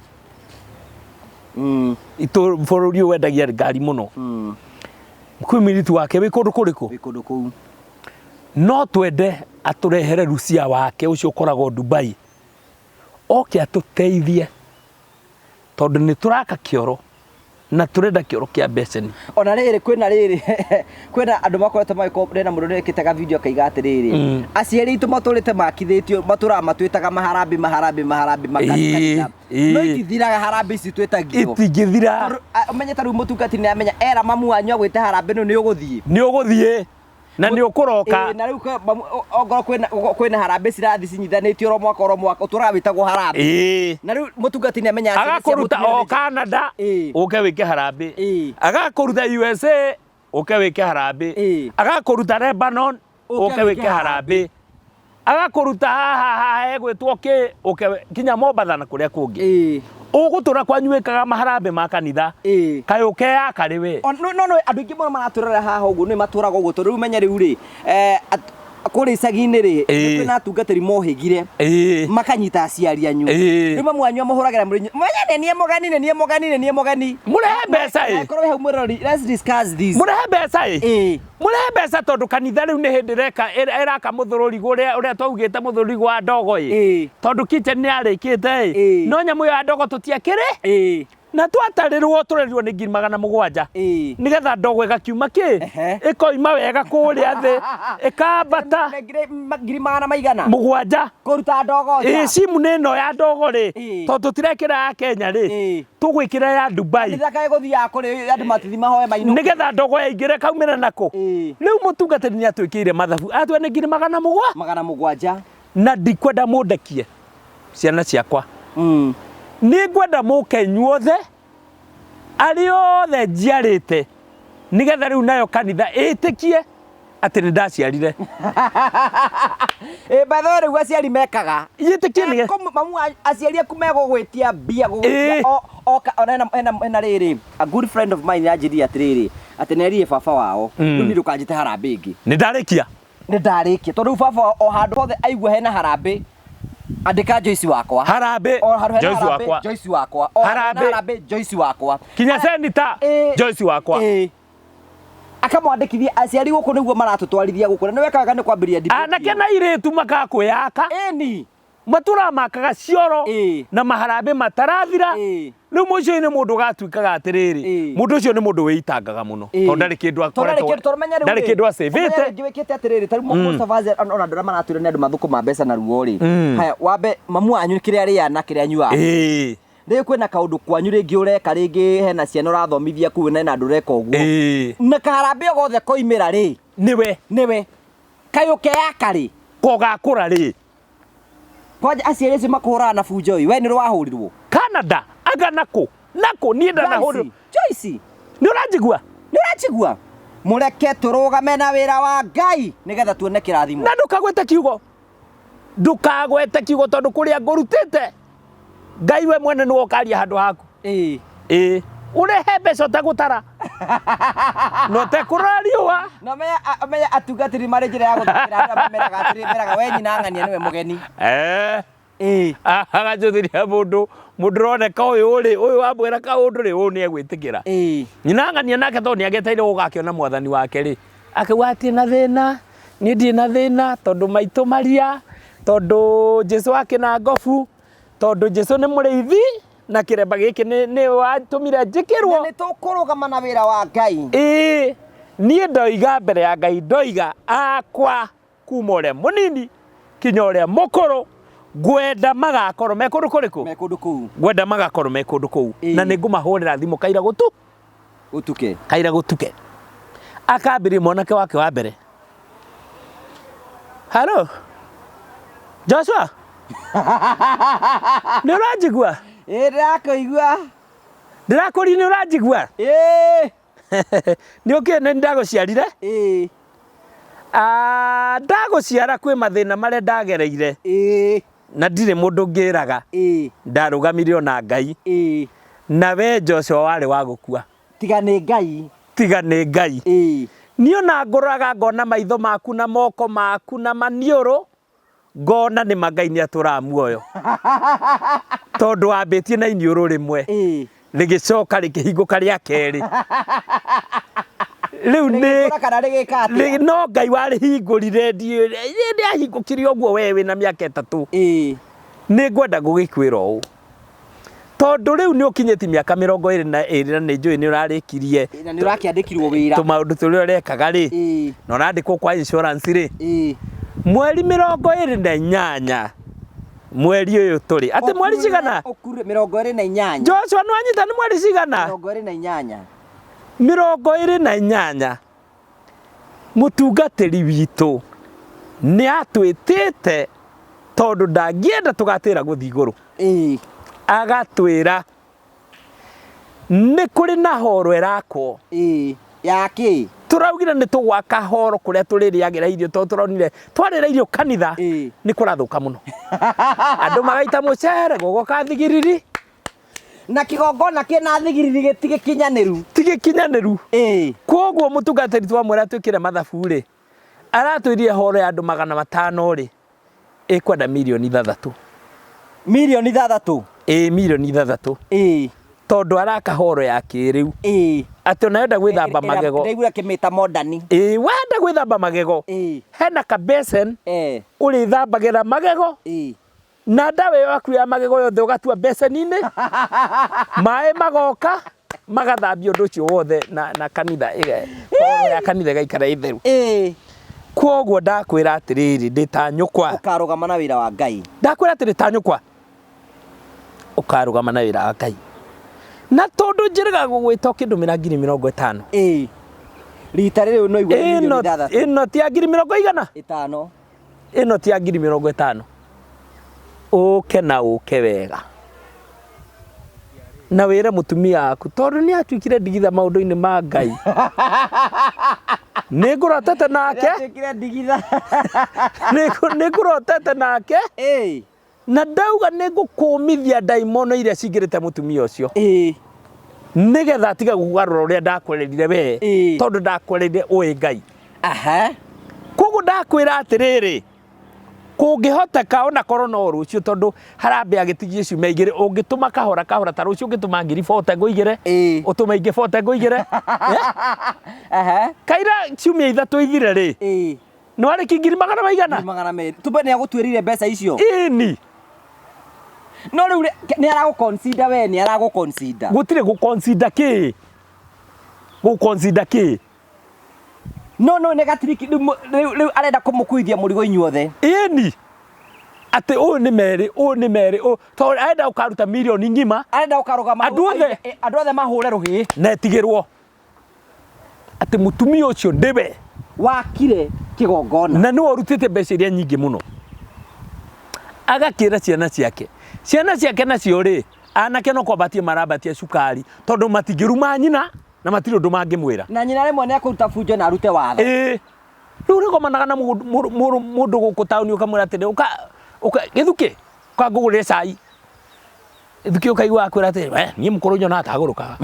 itu bururi wendagia ngari muno kwi muiritu wake wi kundu kuriku no twende aturehere Rusia wake ucio koragwo Dubai oke atuteithie tondu ni turaka kioro na turenda kioro kia beseni ona riri kwina andu makoretwo magikombena mundu nekitaga video kaiga atiriri aciari itu maturite makithitio matura matwitaga maharambi makanitha no itithiraga harambi ici twetagio itingithira umenye taru mutungati ni amenya era mamu wanyu agwite harambi no ni uguthie na ni ukuroka na riu ongoro kwina harambi cirathi cinyithanitio ro mwaka utura witagwo harambi na riu mutungati ni amenya agakuruta o Canada uke wike harambi agakuruta USA uke wike harambi agakuruta Lebanon uke wike harambi agakuruta haha egwitwo ki uke kinya Mombatha na kuria kungi ugutura kwanyuikaga maharambe ma kanitha kai ukeya kariwe no andu ingi muno maraturera haha uguo ni maturaga uguo tondu menya riu ri kuri icagi-ini ri kwina atungatiri mohigire makanyita aciari anyu riu mamu wanyu muhuragira menya nie mogani murehe mbeca korwo hau murori let's discuss this murehe mbeca tondu kanitha riu ni hindi iraka muthururi uria twaugite muthururi gwa ndogo tondu kitchen ni arikite no nyamu ya ndogo tutiakiri na twatarirwo turerirwo ni 700 nigetha ndogo igakiuma ki ikoima wega kuria thi ikambata 700 kuruta ndogo simu nino ya ndogo ri to tutirekira ya Kenya ri tugwikira ya Dubai ndaka iguthia kuri andu matithi mahoe maino nigetha ndogo yaingire kaumira nako riu mutungatiri ni atwikire mathabu atwe ni 700 na ndikwenda mundekie ciana ciakwa ni ngwenda mukenyuothe ari othe njiarite nigetha riu nayo kanitha itikie ati nĩ ndaciarire by the way rĩu aciari mekaga yĩtĩkie nĩ mamu aciari aku megũgwĩtia mbia gũgwĩtia ena rĩrĩ a good friend of mine yanjĩria atĩrĩrĩ atĩ nerie baba wao rĩu nĩ ndũkanjĩte harambĩ ĩngĩ nĩ ndarĩkia tondũ rĩu baba o handũ hothe aigua hena harambĩ andĩka Joyce wakwa harambĩ Joyce wakwa Joyce wakwa harambĩ Joyce wakwa kinya senita Joyce wakwa akamwandĩkithia aciari gũkũ nĩguo maratũtwarithia gũkũ na nĩ wekaga nĩ kwambĩrĩria debate anake na irĩtu makakwĩyaka ĩni matura makaga cioro na maharambĩ matarathira rĩu mũico-inĩ mũndũ gatuĩkaga atĩrĩrĩ mũndũ ũcio nĩ mũndũ wĩitangaga mũno tondũ ndarĩ kĩndũ akoretwo ndarĩ kĩndũ acĩvĩte ngĩwĩkĩte atĩrĩrĩ tarĩ Mustafa ona ndũra maratwĩra nĩ andũ mathũkũma mbeca na ruo rĩ haya wambe mamu wanyu kĩrĩa rĩana kĩrĩa nyuaga rĩu kwĩna kaũndũ kwanyu rĩngĩ ũreka rĩngĩ hena ciana ũrathomithia kũu na andũ ũreka ũguo na karambĩ gothe koimĩra rĩ nĩwe kayũke yakarĩ kogakũra rĩ kwanja aciari acio makũhũraga na bunjo we nĩ wahũrirwo Canada aga nako niĩ ndanahũrirwo Joyce nĩ ũranjigua mũreke tũrũgame na wĩra wa Ngai nĩgetha tuone kĩrathimo na ndũkagwete kiugo tondũ kũrĩa ngũrutĩte Ngai we mwene nĩ wokaria handũ haku urehe mbeca ũtegũtara no tekũrora riũa no meya atungatĩri marĩ njĩra ya gũthikĩra arĩa meraga we nyina ng'ania nĩwe mũgeni agajũthĩria mũndũ ũroneka ũyũ wamwĩra kaũndũ rĩ ũyũ nĩ egwĩtĩkĩra nyina ng'ania nake tondũ nĩ ageteire gũgakĩona mwathani wake rĩ akĩuga atĩ na thĩna niĩ ndirĩ na thĩna tondũ maitũ maria tondũ Jesũ akĩna ngobu tondũ Jesũ nĩ mũrĩithi na kĩremba gĩkĩ nĩ watũmire njĩkĩrwo nĩ tũkũrũgama na wĩra wa Ngai niĩ ndoiga mbere ya Ngai ndoiga akwa kuma ũrĩa mũnini kinya ũrĩa mũkũrũ ngwenda magakorwo me kũndũ kũrĩkũ ngwenda magakorwo me kũndũ kũu na nĩ ngũmahũrĩra thimũ kaira gũtuke akambĩrĩria mwanake wake wa mbere halo Joshua nĩ ũranjigua ndĩrakũigua ndĩrakũri nĩ ũranjigua nĩ ũkĩ nĩ ndagũciarire ndagũciara kwĩ mathĩna marĩa ndagereire na ndirĩ mũndũ ngĩraga ndarũgamire ona Ngai na we Joshua warĩ wa gũkua tiga nĩ Ngai niĩ ona ngũraga ngona maitho maku na moko maku na maniũrũ ngona nĩ Ngai nĩ atũra muoyo tondũ wambĩtie na iniũrũ rĩmwe rĩgĩcoka rĩkĩhingũka rĩa kerĩ rĩu nĩ no Ngai warĩhingũrire ndiahingũkire ũguo we wĩna mĩaka 3 nĩ ngwenda gũgĩkwĩra ũũ tondũ rĩu nĩ ũkinyĩtie mĩaka 22 na nĩ njũĩ nĩ ũrarĩkirie na nĩ ũrakĩandĩkirwo wĩra tũmaũndũ tũrĩa ũrekaga rĩ na ũrandĩkwo kwa insurance rĩ mweri 28 mweri ũyũ tũrĩ atĩ mweri cigana 28 Joshua nĩ wanyita nĩ mweri cigana 28 mũtungatĩri witũ nĩ atwĩtĩte tondũ ndangĩenda tũgatĩra gũthiĩ igũrũ agatwĩra nĩ kũrĩ na horo ĩrakwo yake tũraugire nĩ tũgwaka horo kũrĩa tũrĩrĩagĩra irio tondũ tũronire twarĩra irio kanitha nĩ kũrathũka mũno andũ magaita mũcere gũgoka thigiriri na kĩgongona kĩna thigiriri tigĩkinyanĩru kwoguo mũtungatĩri twamwĩra twĩkĩre mathabu rĩ aratwĩrire horo ya andũ 500 rĩ ĩkwenda milioni 3 milioni 3 milioni 3 tondũ araka horo ya kĩrĩu atĩ ona yenda gwĩthamba magego ndĩigua kĩmĩta modern wenda gwĩthamba magego hena ka basin ũrĩthambagĩra magego na ndawa ĩyo yaku ya magego yothe ũgatua basin-inĩ maĩ magoka magathambia ũndũ ũcio wothe na kanitha horo ya kanitha ĩgaikara ĩtheru kwoguo ndakwĩra atĩrĩrĩ ndĩ ta nyũkwa ũkarũgama na wĩra wa Ngai ndakwĩra atĩrĩ ta nyũkwa ũkarũgama na wĩra wa Ngai na tondũ njĩrĩga gũgwĩta ũkĩndũmĩra 50,000 rita rĩrĩ no igwe milioni 3 ĩno ti 50,000 ĩno ti 50,000 ũke na ũke wega na wĩra mũtumia aku tondũ nĩ atuĩkire ndigitha maũndũ-inĩ ma Ngai. Nĩ ngũrotete nake. Atuĩkire ndigitha. Nĩ ngũrotete nake. Na ndauga nĩ ngũkũmithia ndaimono iria cingĩrĩte mũtumia ũcio. Nĩgetha tiga gũgarũra ũrĩa ndakwerethire we. Tondũ ndakwerethire ũĩ Ngai. Koguo ndakwĩra atĩrĩrĩ, kũngĩhoteka ona korwo no rũciũ tondũ harambĩ agĩtigie ciumia igĩrĩ ũngĩtũma kahora ta rũciũ ũngĩtũma ngiri 40 ngũigĩre ũtũma ingĩ 40 ngũigĩre kaira ciumia ithatũ ithire rĩ no arĩki ngiri magana maigana tumbe nĩ agũtuĩrire mbeca icio ini no rĩu nĩ aragũconsider we nĩ aragũconsider gũtirĩ gũconsider kĩ no nĩ gatiriki rĩu arenda kũmũkuithia mũrigo inyuothe ini ate ũyũ nĩ merĩ tondũ arenda ũkaruta mirioni ngima arenda ũkarũgama andũ othe mahũre rũhĩ netigĩrwo atĩ mũtumia ũcio ndĩwe wakire kĩgongona na nĩ warutĩte mbeca iria nyingĩ mũno agakĩra ciana ciake nacio rĩ anake no kwambatie marambatia cukari tondũ matingĩruma nyina na matirĩ ũndũ mangĩmwĩra na nyina rĩmwe nĩ akũruta bunjo na arute watho rĩu nĩgomanaga na mũndũ gũkũ taũni ũkamwĩra atĩrĩ gĩthukĩ ũkangũgũrĩre cai gĩthukĩ ũkaigua akwĩra atĩrĩ niĩ mũkũrũ nyona atagũrũkaga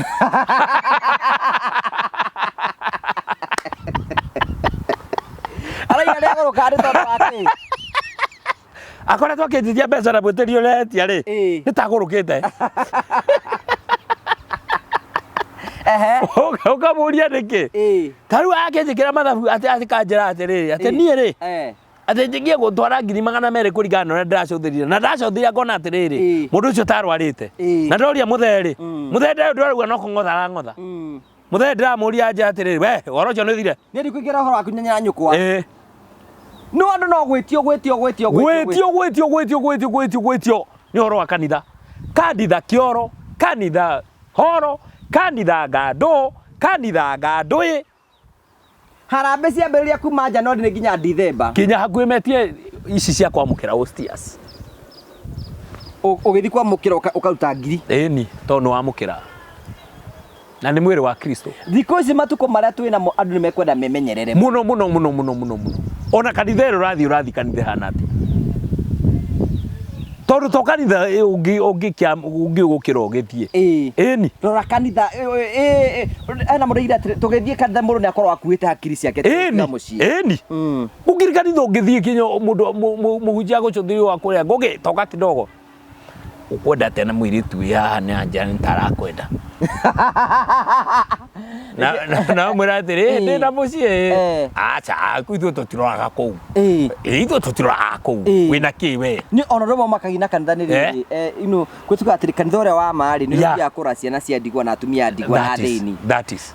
araiga nĩ agũrũkaga nĩ tondũ atĩ akoretwo akĩnjithia mbeca na mwĩtĩrio ũretia rĩ nĩ tagũrũkĩte ũkamũria nĩkĩ ta rĩu akĩnjĩkĩra mathabu atĩ kanjĩra atĩrĩrĩ atĩ niĩ rĩ atĩ njĩgie gũtwara ngiri 200 kũringana na ũrĩa ndĩracũthĩrire na ndacũthĩria ngona atĩrĩrĩ mũndũ ũcio tarwarĩte na ndoria mũtherĩ mũtherĩ ndĩrauga no kũng'otha arang'otha mũtherĩ ndĩramũria anja atĩrĩrĩ we ũhoro ũcio nĩ ũthire nĩ ndikũingĩra ũhoro waku nyanya nyũkwa no andũ no gwĩtio nĩ ũhoro wa kanitha kanditha kĩoro kanitha horo kanitha ngandũ kanitha ngandũĩ harambĩ ciambĩrĩria kuma Januari nginya December kinya hakuhĩ metie ici cia kwamũkĩra hostias ũgĩthiĩ kwamũkĩra ũkaruta ngiri ĩni tondũ nĩ wamũkĩra na nĩ mwĩrĩ wa Kristo thikũ ici matukũ marĩa twĩ namo andũ nĩ mekwenda memenyerere mũno ona kanitha ũrĩa ũrathiĩ kanitha hana atĩ tondũ to kanitha ũngĩgũkĩra ũgĩthiĩ ĩni rora kanitha ana mũndũ ira tũgĩthiĩ kanitha mũndũ nĩ akorwo akuĩte hakiri ciake ĩni gũkĩrĩ kanitha ũngĩthiĩ kinya mũndũ mũhunjia gũcũthĩrio wa kũrĩa ngũgĩ toka kidogo ukwenda tena mũirĩtu ya nĩ anja nĩtarakwenda na mwĩra atĩrĩ ndĩna mũciĩ acha ithuĩ tũtiroraga kũu ithuĩ tũtiroraga kũu wĩna kĩ we nĩ ona rĩmwe makagina kanitha nĩ rĩrĩ gwĩtuga atĩrĩ kanitha ũrĩa wa marĩ nĩ ũthiaga kũra ciana cia ndigwa na atumia ndigwa na thĩni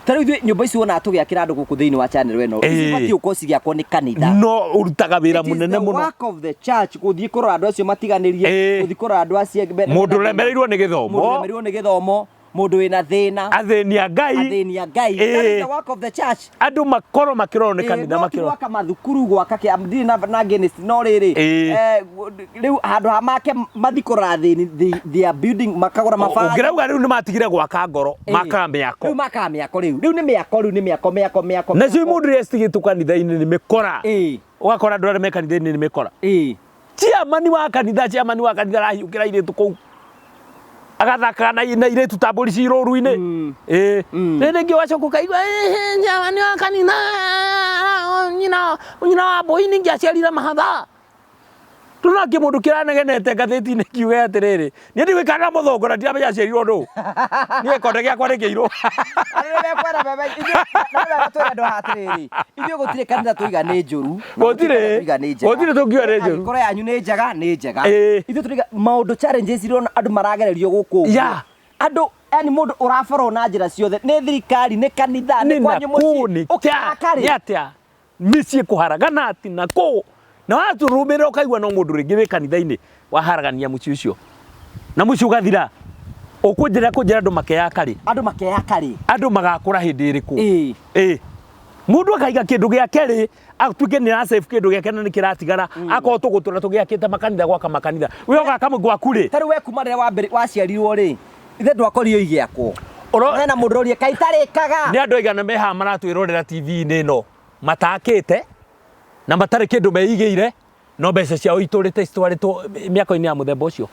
ta rĩu ithuĩ nyũmba ici wona tũgĩakĩra andũ gũkũ thĩinĩ wa channel ĩno ibatiĩ gũkorwo cigĩakwo nĩ kanitha no ũrutaga wĩra mũnene mũno work of the church gũthiĩ kũrora andũ acio matiganĩrie gũthiĩ kũrora andũ acio mũndũ ũremereirwo nĩ gĩthomo mũndũ wĩna thĩna athĩnia Ngai the work of the church andũ makorwo makĩrorwo nĩ kanitha makĩrorwo gwaka mathukuru gwaka kĩamdini na against no rĩrĩ rĩu handũ ha make mathi kũrora thĩni they are building makagũra mabara ngĩrauga rĩu nĩ matigire gwaka ngoro maka mĩako rĩu nĩ mĩako na cio mũndũ rĩa citigĩtũ kanitha-inĩ nĩ mĩkora ũgakora andũ arĩa me kanitha-inĩ nĩ mĩkora ciamani wa kanitha arahiũkĩra irĩtu kũu agathaka na irĩtu ta mbũri ci rũru-inĩ rĩngĩ wacoka ũkaigua ciamani wa kanitha nyina wa mbũi ningĩ aciarire mahatha tunake mũndũ kĩranegenete ngathĩti-inĩ kiuge atĩrĩrĩ niĩ ndigũikara na mũthũngũ ndiramenya aciarirwo nũ niĩ gĩkonde gĩakwa nĩ kĩirũ ithuĩ gũtirĩ kanitha tũiga nĩ njũru gũtirĩ tũngiuga nĩ njũru angĩkorwo yanyu nĩ njega ithuĩ tũiga maũndũ challenges iria andũ maragererio gũkũ andũ yani mũndũ ũraborwo na njĩra ciothe nĩ thirikari nĩ kanitha nĩ kwanyu mũciĩ nĩ atĩa mĩciĩ kũharagana ati na kũ na watũrũmĩrĩra ũkaigua no mũndũ rĩngĩ wĩ kanitha-inĩ waharagania mũciĩ ũcio na mũciĩ ũgathira ũkũnjĩra andũ makeyaka rĩ andũ magakũra hĩndĩ ĩrĩkũ mũndũ akaiga kĩndũ gĩake rĩ atuĩke nĩ arasave kĩndũ gĩake na nĩ kĩratigara akorwo tũgũtũra tũgĩakĩte makanitha gwaka makanitha we ũgaka gwaku rĩ tarĩ we kuma rĩrĩa waciarirwo rĩ ithe ndwakorio igiakwo hena mundu rorie kaitarikaga ni andu aigana meha maratwirorera TV-inĩ ĩno matakĩte na matarĩ kĩndũ meigĩire no mbeca ciao itũrĩte citwarĩtwo mĩako-inĩ ya mũthemba ũcio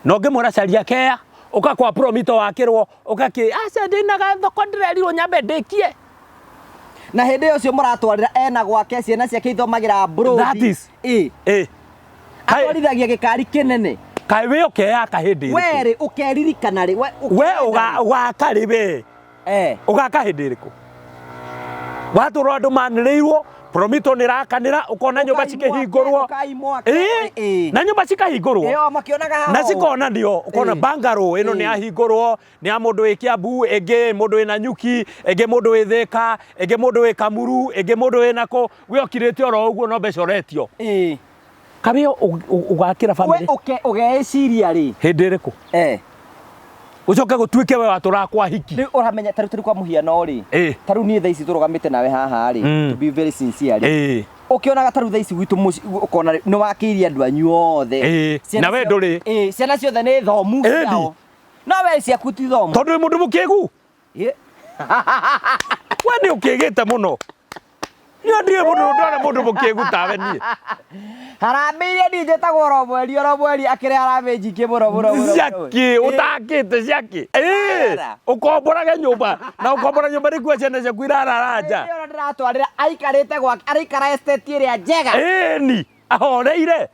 no ngĩmwĩra caria kea ũka kwa Promito wakĩrwo ũkakĩ aca ndĩna gathoko ndĩrerirwo nyambe ndĩkie na hĩndĩ ũcio mũratwarĩra ena gwake ciana ciake ithomagira bro that is atwarithagia gĩkari kĩnene kaĩ wĩ ũkeya kahĩndĩ we ũkeririkana rĩ we ũgaka rĩ we ũgaka hĩndĩ ĩrĩkũ watũrwo andũ manĩrĩirwo Promito nĩ rakanĩra ũkona nyũmba cikĩhingũrwo na nyũmba cikahingũrwo na cikonanio ũkona bungalow ĩno nĩ yahingũrwo nĩ ya mũndũ wĩ Kiambu ĩngĩ mũndũ wĩ Nanyuki ĩngĩ mũndũ wĩ Thĩka ĩngĩ mũndũ wĩ Kamuru ĩngĩ mũndũ wĩ Nakũ we ũkirĩte oro ũguo no mbeca ũretio kabe ũgakĩra family ũgeeciria rĩ hĩndĩ ĩrĩkũ ucoke gũtuĩke we watũra kwa hiki rĩu ũramenya tarĩ kwa mũhiano rĩ tarĩu niĩ thaa ici tũrũgamĩte nawe haha rĩ to be very sincere rĩ ũkĩonaga tarĩu thaa ici gwitũ ũkona nĩ wakĩirie andũ anyu othe na we ndũrĩ ciana ciothe nĩ thomu ciao no we ciaku ti thomu tondũ wĩ mũndũ mũkĩgu we nĩ ũkĩgĩte mũno niĩ ndirĩ mũndũ mũkĩgu tawe niĩ harambĩire niĩ njĩtagwo oro mweri akĩrĩ harambĩnjikie mũno ciaki ũtakĩte ciaki ũkomborage nyũmba na ũkombora nyũmba nĩkuo ciana ciaku irarara nja ndĩratwarĩra aikarĩte gwake araikara estate ĩrĩa njega ni ahoreire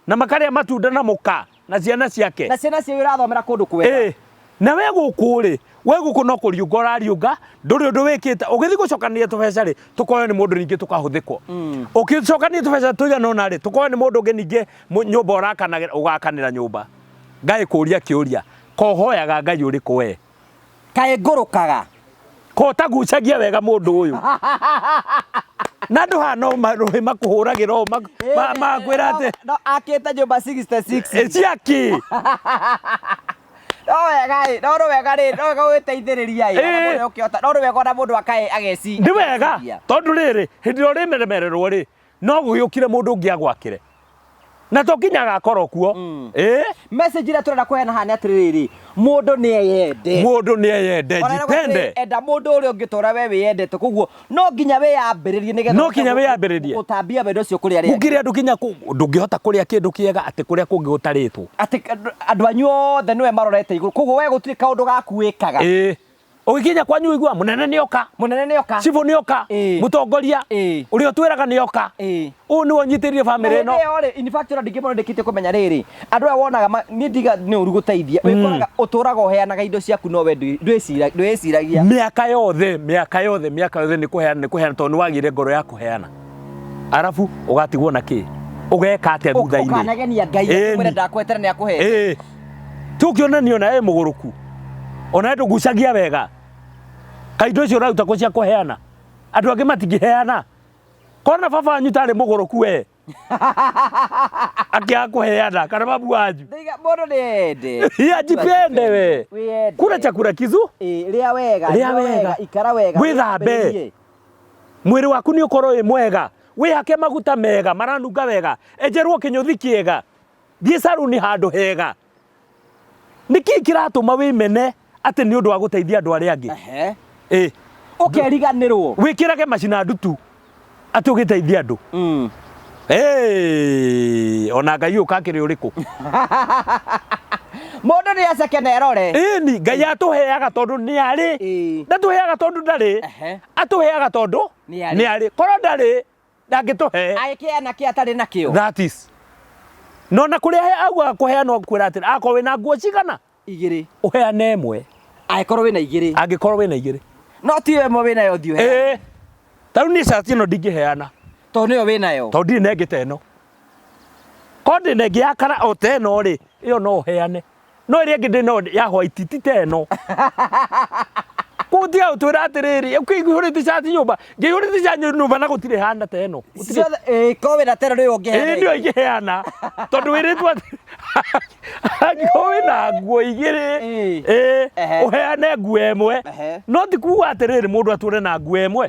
na makarĩa matunda na mũka na ciana ciake na ciana ciao irathomera kũndũ kwega na we gũkũ rĩ we gũkũ no kũriũnga ũrariũnga ndũrĩ ũndũ wĩkĩte ũgĩthiĩ gũcokanĩria tũbeca rĩ tũkoyo nĩ mũndũ ningĩ tũkahũthĩkwo ũkĩcokanĩria tũbeca tũigana ũna rĩ tũkoyo nĩ mũndũ ũngĩ ningĩ nyũmba ũgakanĩra nyũmba Ngai kũũria kĩũria kohoyaga Ngai ũrĩkũ we kaĩ ngũrũkaga ko tagucagia wega mũndũ ũyũ na andũ haha no marũhĩ makũhũragĩra o makwĩra atĩ akĩte nyũmba 66 ciaki no wega rĩ no wega gwĩteithĩrĩria no wega ona mũndũ akae ageci nĩ wega tondũ rĩrĩ hĩndĩ ĩrĩa ũrĩmeremererwo rĩ no gũgĩũkire mũndũ ũngĩ agwakĩre na to kinya agakorwo kuo message ĩrĩa tũrenda kũheana haha nĩ atĩrĩrĩ mũndũ nĩ eyende jipende enda mũndũ ũrĩa ũngĩtũra we wĩyendete koguo no nginya wĩyambĩrĩrie nĩgetha gũtambia wendo ũcio kũrĩa arĩa gũkĩrĩ andũ kinya ndũngĩhota kũrĩa kĩndũ kĩega atĩ kũrĩa kũngĩ gũtarĩtwo atĩ andũ anyu othe nĩwe marorete igũrũ koguo we gũtirĩ kaũndũ gakuĩkaga ũgĩkinya kwanyu igua mũnene nĩoka cibũ nĩoka mũtongoria ũrĩa ũtwĩraga nĩoka ũyũ nĩwe ũnyitĩrĩire famĩlĩ ĩno in fact ona ndingĩ mũno ndĩkĩtie kũmenya rĩrĩ andũ aya wonaga niĩ ndiga nĩ ũru gũteithia wĩkoraga ũtũraga ũheanaga indo ciaku no we ndwĩciragia mĩaka yothe nĩ kũheana tondũ nĩwagire ngoro ya kũheana arabu ũgatigwo na kĩ ũgeka atĩa thutha-inĩ ũkanagenia Ngai mwĩre ndakwetera nĩ akũhete tũkĩonanio na mũgũrũku ona ndũgucagia wega kaindo icio ũraruta kũ cia kũheana andũ angĩ matingĩheana kona baba wanyu tarĩ mũgũrũku we akĩaga kũheana kana babu wanyu mũndũ nĩende jipende we kula chakula kizu rĩa wega ikara wega wĩthambe mwĩrĩ waku nĩ ũkorwo wĩ mwega wĩhake maguta mega maranunga wega enjerwo kĩnyũthi kĩega thiĩ saruni handũ hega nĩkĩ kĩratũma wĩmene atĩ nĩ ũndũ wa gũteithia andũ arĩa angĩ ũkeriganĩrwo wĩkĩrage macina ndutu atĩ ũgĩteithia andũ ona Ngai ũkakĩrĩ ũrĩkũ mũndũ nĩ aceke na erore ni Ngai atũheaga tondũ nĩ arĩ ndatũheaga tondũ ndarĩ atũheaga tondũ nĩ arĩ korwo ndarĩ ndangĩtũhe agĩkĩana kĩ atarĩ nakĩo that is no na kũrĩa auga kũheana kwĩra atĩ akorwo wĩna nguo cigana 2 ũheane ĩmwe angĩkorwo wĩna 2 no ti ĩmwe wĩnayo thiũ tarĩu niĩ cati ĩno ndingĩheana tondũ nĩyo wĩnayo tondũ ndirĩ nengĩte ĩno korwo ndĩ nengĩ ya kara o ta ĩno rĩ ĩyo no ũheane no ĩrĩa ĩngĩ ndĩ ya white ti ta ĩno Kutia utwira atiriri ukihurite cati nyumba ngihurite cati nyumba na gutire hana ta eno kowe na tero ri ungiheana ndio igiheana tondu wiritwa kowe na nguo igiri uheane nguo emwe no ti kuga atiriri mundu ature na nguo emwe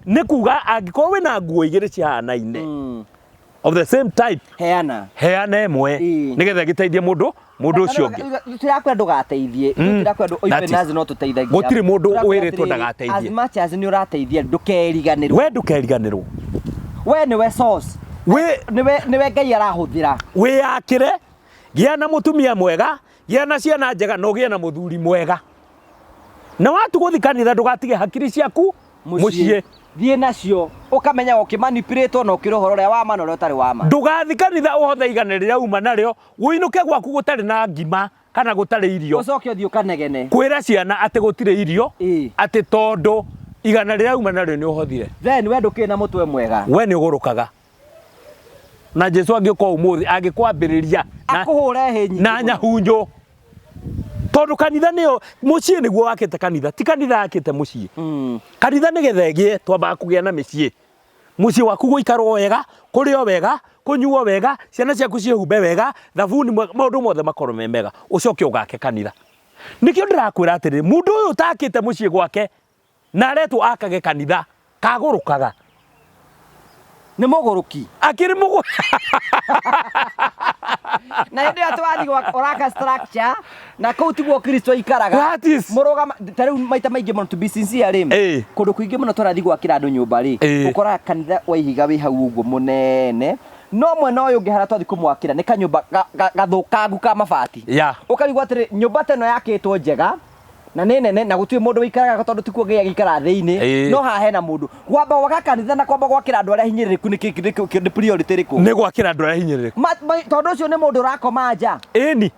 ni kuga angikowe wina nguo igiri cihanaine of the same type heana emwe nigetha giteithie mundu mundu ucio ngi tirakwenda ndugateithie tirakwenda oibe nazi no tuteithagia gutiri mundu wiritwo ndagateithie as much as ni urateithia ndukeriganirwo we ndukeriganirwo we ni we source we ni we Ngai arahuthira wiyakire gia na mutumia mwega gia na ciana njega no gie na muthuri mwega na watu guthikanira ndugatige hakiri ciaku mucie thie nacio ukamenya ukimanipulate no kirohoro ria wama no ria utari wama ndugathikanitha uhothe igana riria uma nario winuke gwaku gutari na ngima kana gutari irio ucoke uthio kanegene kwira ciana ati gutire irio ati tondu igana riria uma nario ni uhothire then we ndukina mutwe mwega we ni ugurukaga na Jesu angiko umuthi agikwambiriria akuhure hinyi na nyahunjo tondu kanitha niyo mucie niguo wakite kanitha ti kanitha akite mucie kanitha ni gethegie twamba kugia na micie mucie waku guikarwo wega kurio wega kunyuo wega ciana ciaku ciehumbe wega thabuni maundu mothe makorwo mega ucoke ugake kanitha nikio ndirakwira atiri mundu uyu utakite mucie gwake na aretu akage kanitha kagurukaga ni muguruki akiri mugu na ndio atwathi oraka structure na kau tiguo Kristo ikaraga murugama tariu maita maingi muno to be sincere kundu kuingi muno turathi gwakira andu nyumba ri ukora kanitha wa ihiga wi hau uguo munene no mwena uyu ngihara twathi kumwakira ni kanyumba gathukangu ka mabati ukarigwa atiri nyumba teno yakitwo njega na nene na gutui mundu wikaraga tondu tikuo Ngai agikara thiini no ha hena mundu gwamba gwaka kanitha na kwamba gwakira andu aria hinyiriku ni priority riku ni gwakira andu aria hinyiriku tondu ucio ni mundu urakoma nja ni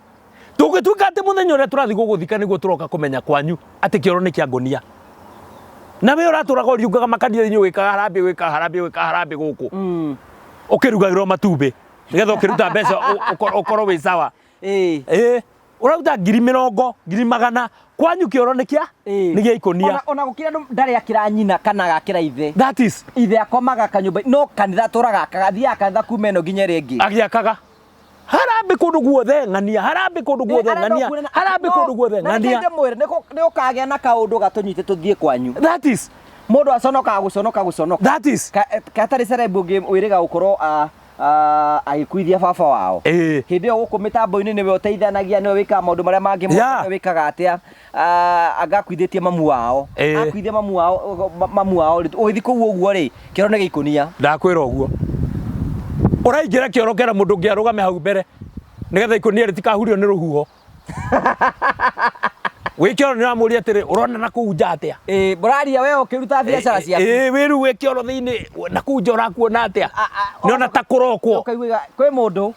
tugituika ati muthenya uria turathi guguthika niguo turoka kumenya kwanyu ati kioro ni kia ngonia na we uraturaga uriugaga makanitha-ini wika harambe guku ukirugagirwo matumbi nigetha ukiruta mbeca ukorwo wi sawa urauta 70,000 100,000 kwanyu kioro nikia ni gia ikonia ona gukira ndari akira nyina kana gakira ithe that is ithe akomaga kanyumba no kanitha turaga akathia kanitha kumeno nginya ringi agiakaga harambe kundu guothe ngania harambe kundu guothe ngania harambe kundu guothe ngania ni ukagea na kaundu gatunyite tuthie kwanyu that is mundu aconoka that is katari cerebu wiriga ukorwo agikuithia baba wao hindi yo guku mitambo-ini niwe uteithanagia niwe wikaga maundu maria mangi wikaga atia agakuithitie mamu wao akuithia mamu wao ugithi kuu uguo ri kioro ni giikunia ndakwira uguo uraingira kioro kera mundu ngiarugame hau mbere nigetha ikunia ritikahurio ni ruhuho wikioro ni ramuria atiri urona na kuu nja atia buraria we ukiruta biacara ciaku wiru wikioro thiini na kuu nja urakuona atia niona ta kurokwo ukaigua kwi mundu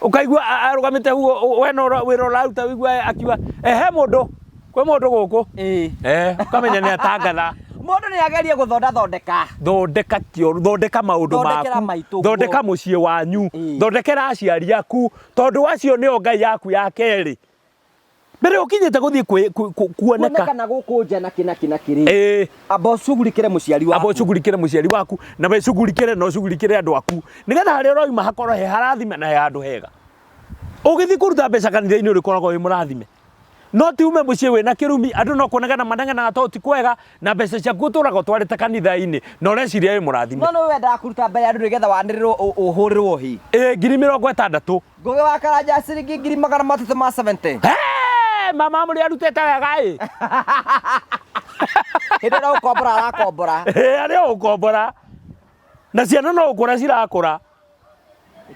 ukaigua arugamite huo we no wira uraruta wigua akiwa he mundu kwi mundu guku ukamenya ni atangatha mundu ni ageria thondeka kioro thondeka maundu maku thondeka mucie wanyu thondekera aciari aku tondu wacio nio Ngai yaku ya keri mbere ukinyete guthie kuoneka kana guku nja na kiri abo shughurikire muciari waku na we shughurikire no shughurikire andu aku nigetha hari urauma hakorwo he harathime na he handu hega ugithi kuruta mbeca kanitha-ini urikoragwo wi murathime no ti ume mucie wina kirumi andu no kuonegana maneganaga to ti kwega na mbeca ciaku uturaga utwarite kanitha-ini no ureciria wi murathime no wenda kuruta mbere andu nigetha wandirirwo uhurirwo hi 60,000 ngugi wa karanja ciringi 370 mama muri arutete wega hindi no ukombora arakombora ari ukombora na ciana no ukura cirakura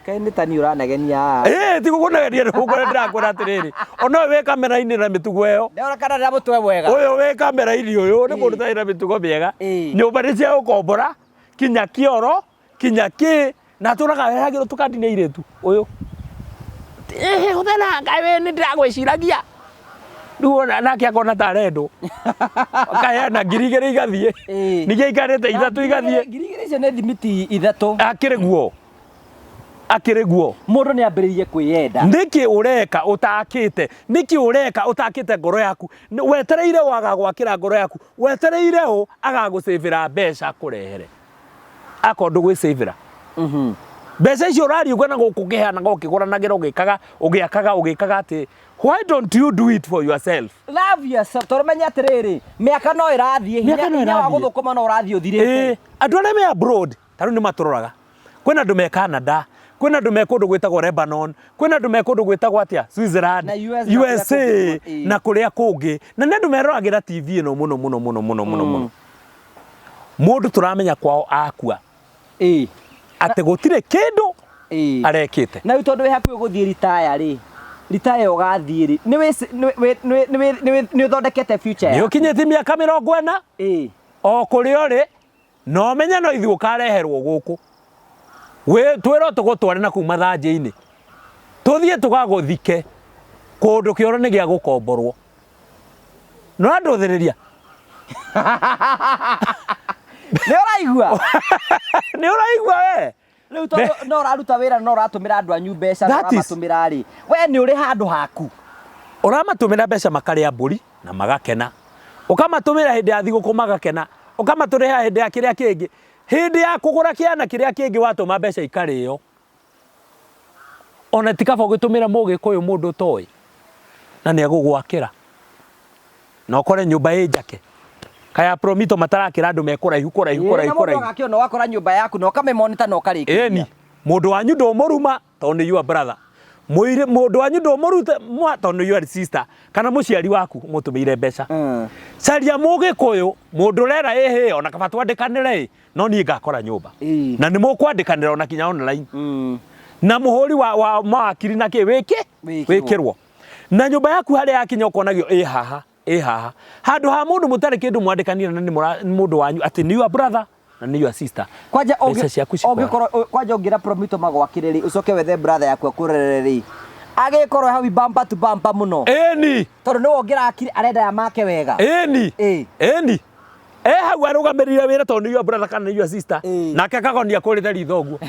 kai ni tani uranegenia ti gukunegenia ukura ndirakwira atiriri ona we kamera-ini na mitugo iyo ndora kana nda mutwe mwega uyu we kamera-ini uyu ni kundu taira mitugo miega nyumba ni cia ukombora kinya kioro kinya ki na turaga wehagirwo tukandine iretu uyu uthena ngai we ni ndiragwiciragia ruona nake akona tarendo akaheana 2,000 igathie nige ikarete 3 igathie 2,000 icio ni thimiti 3 akire guo mundu ni ambiririe kwiyenda niki ureka utakite ngoro yaku wetereire waga gwakira ngoro yaku wetereire agagusavira mbeca kurehere akondu gwisavira mbeca icio urariuga na gukugiheana gukiguranagera ugikaga ati why don't you do it for yourself? Love yourself. Toromenya atiriri miaka no irathie hinya wa guthukuma no urathie uthirite andu aria me abroad taru ni maturoraga kwina andu me Canada kwina andu mekundu gwitagwo Lebanon, kwina andu mekundu gwitagwo atia Switzerland, Na USA na kuria kungi, na nä andå meroragira TV ino muno muno muno muno muno muno. Mundu turamenya kwao akua ati gutire kindu arekite, na riu tondu we hakuhi guthie retire ri retire ugathie ri ni uthondekete future ni ukinyite miaka 40 o kuria uri no menya no ithu ukareherwo guku we twiro tugutware na kuma thanji-ini tuthie tugaguthike kundu kioro ni gia gukomborwo no anduthiriria ni uraigua ni uraigua we riu tondu no uraruta wira no uratumira andu anyu mbeca no uramatumira ri we ni uri handu haku uramatumira mbeca makaria mburi na magakena ukamatumira hindi ya thiguku magakena ukamaturiha hindi ya kiria kingi hindi ya kugura kiana kiria kingi watuma mbeca ikario ona tikaba gutumira mugikuyu mundu toy na ni agugwakira na ukore nyumba ijake kaya promito matarakira andu mekura ihukura ihukura ihukura na mundu wakora nyumba yaku no kamemonita no karikia eni mundu wanyu ndo muruma tondu you brother muire mundu wanyu ndo muruta mwa tondu you sister kana muciari waku mutumire mbeca caria mugikuyu mundu rera ehe ona kaba twandikanire no ni ngakora nyumba na ni mukwandikanira ona kinya online na muhuri wa mawakiri na ki wikirwo na nyumba yaku hari yakinya ukonagio haha handu ha mundu mutari kindu mwandikanira na ni mundu wanyu ati ni your brother na ni your sister kwanja ongikorwo kwanja ongira promito magwakire ri ucoke wethe brother yaku akurerere ri agikorwo hawi bumper to bumper muno eni tondu ni wongira akiri arenda ya make wega eni hau arugamirire wira tondu your brother kana your sister nake kagonia kurite ritho guo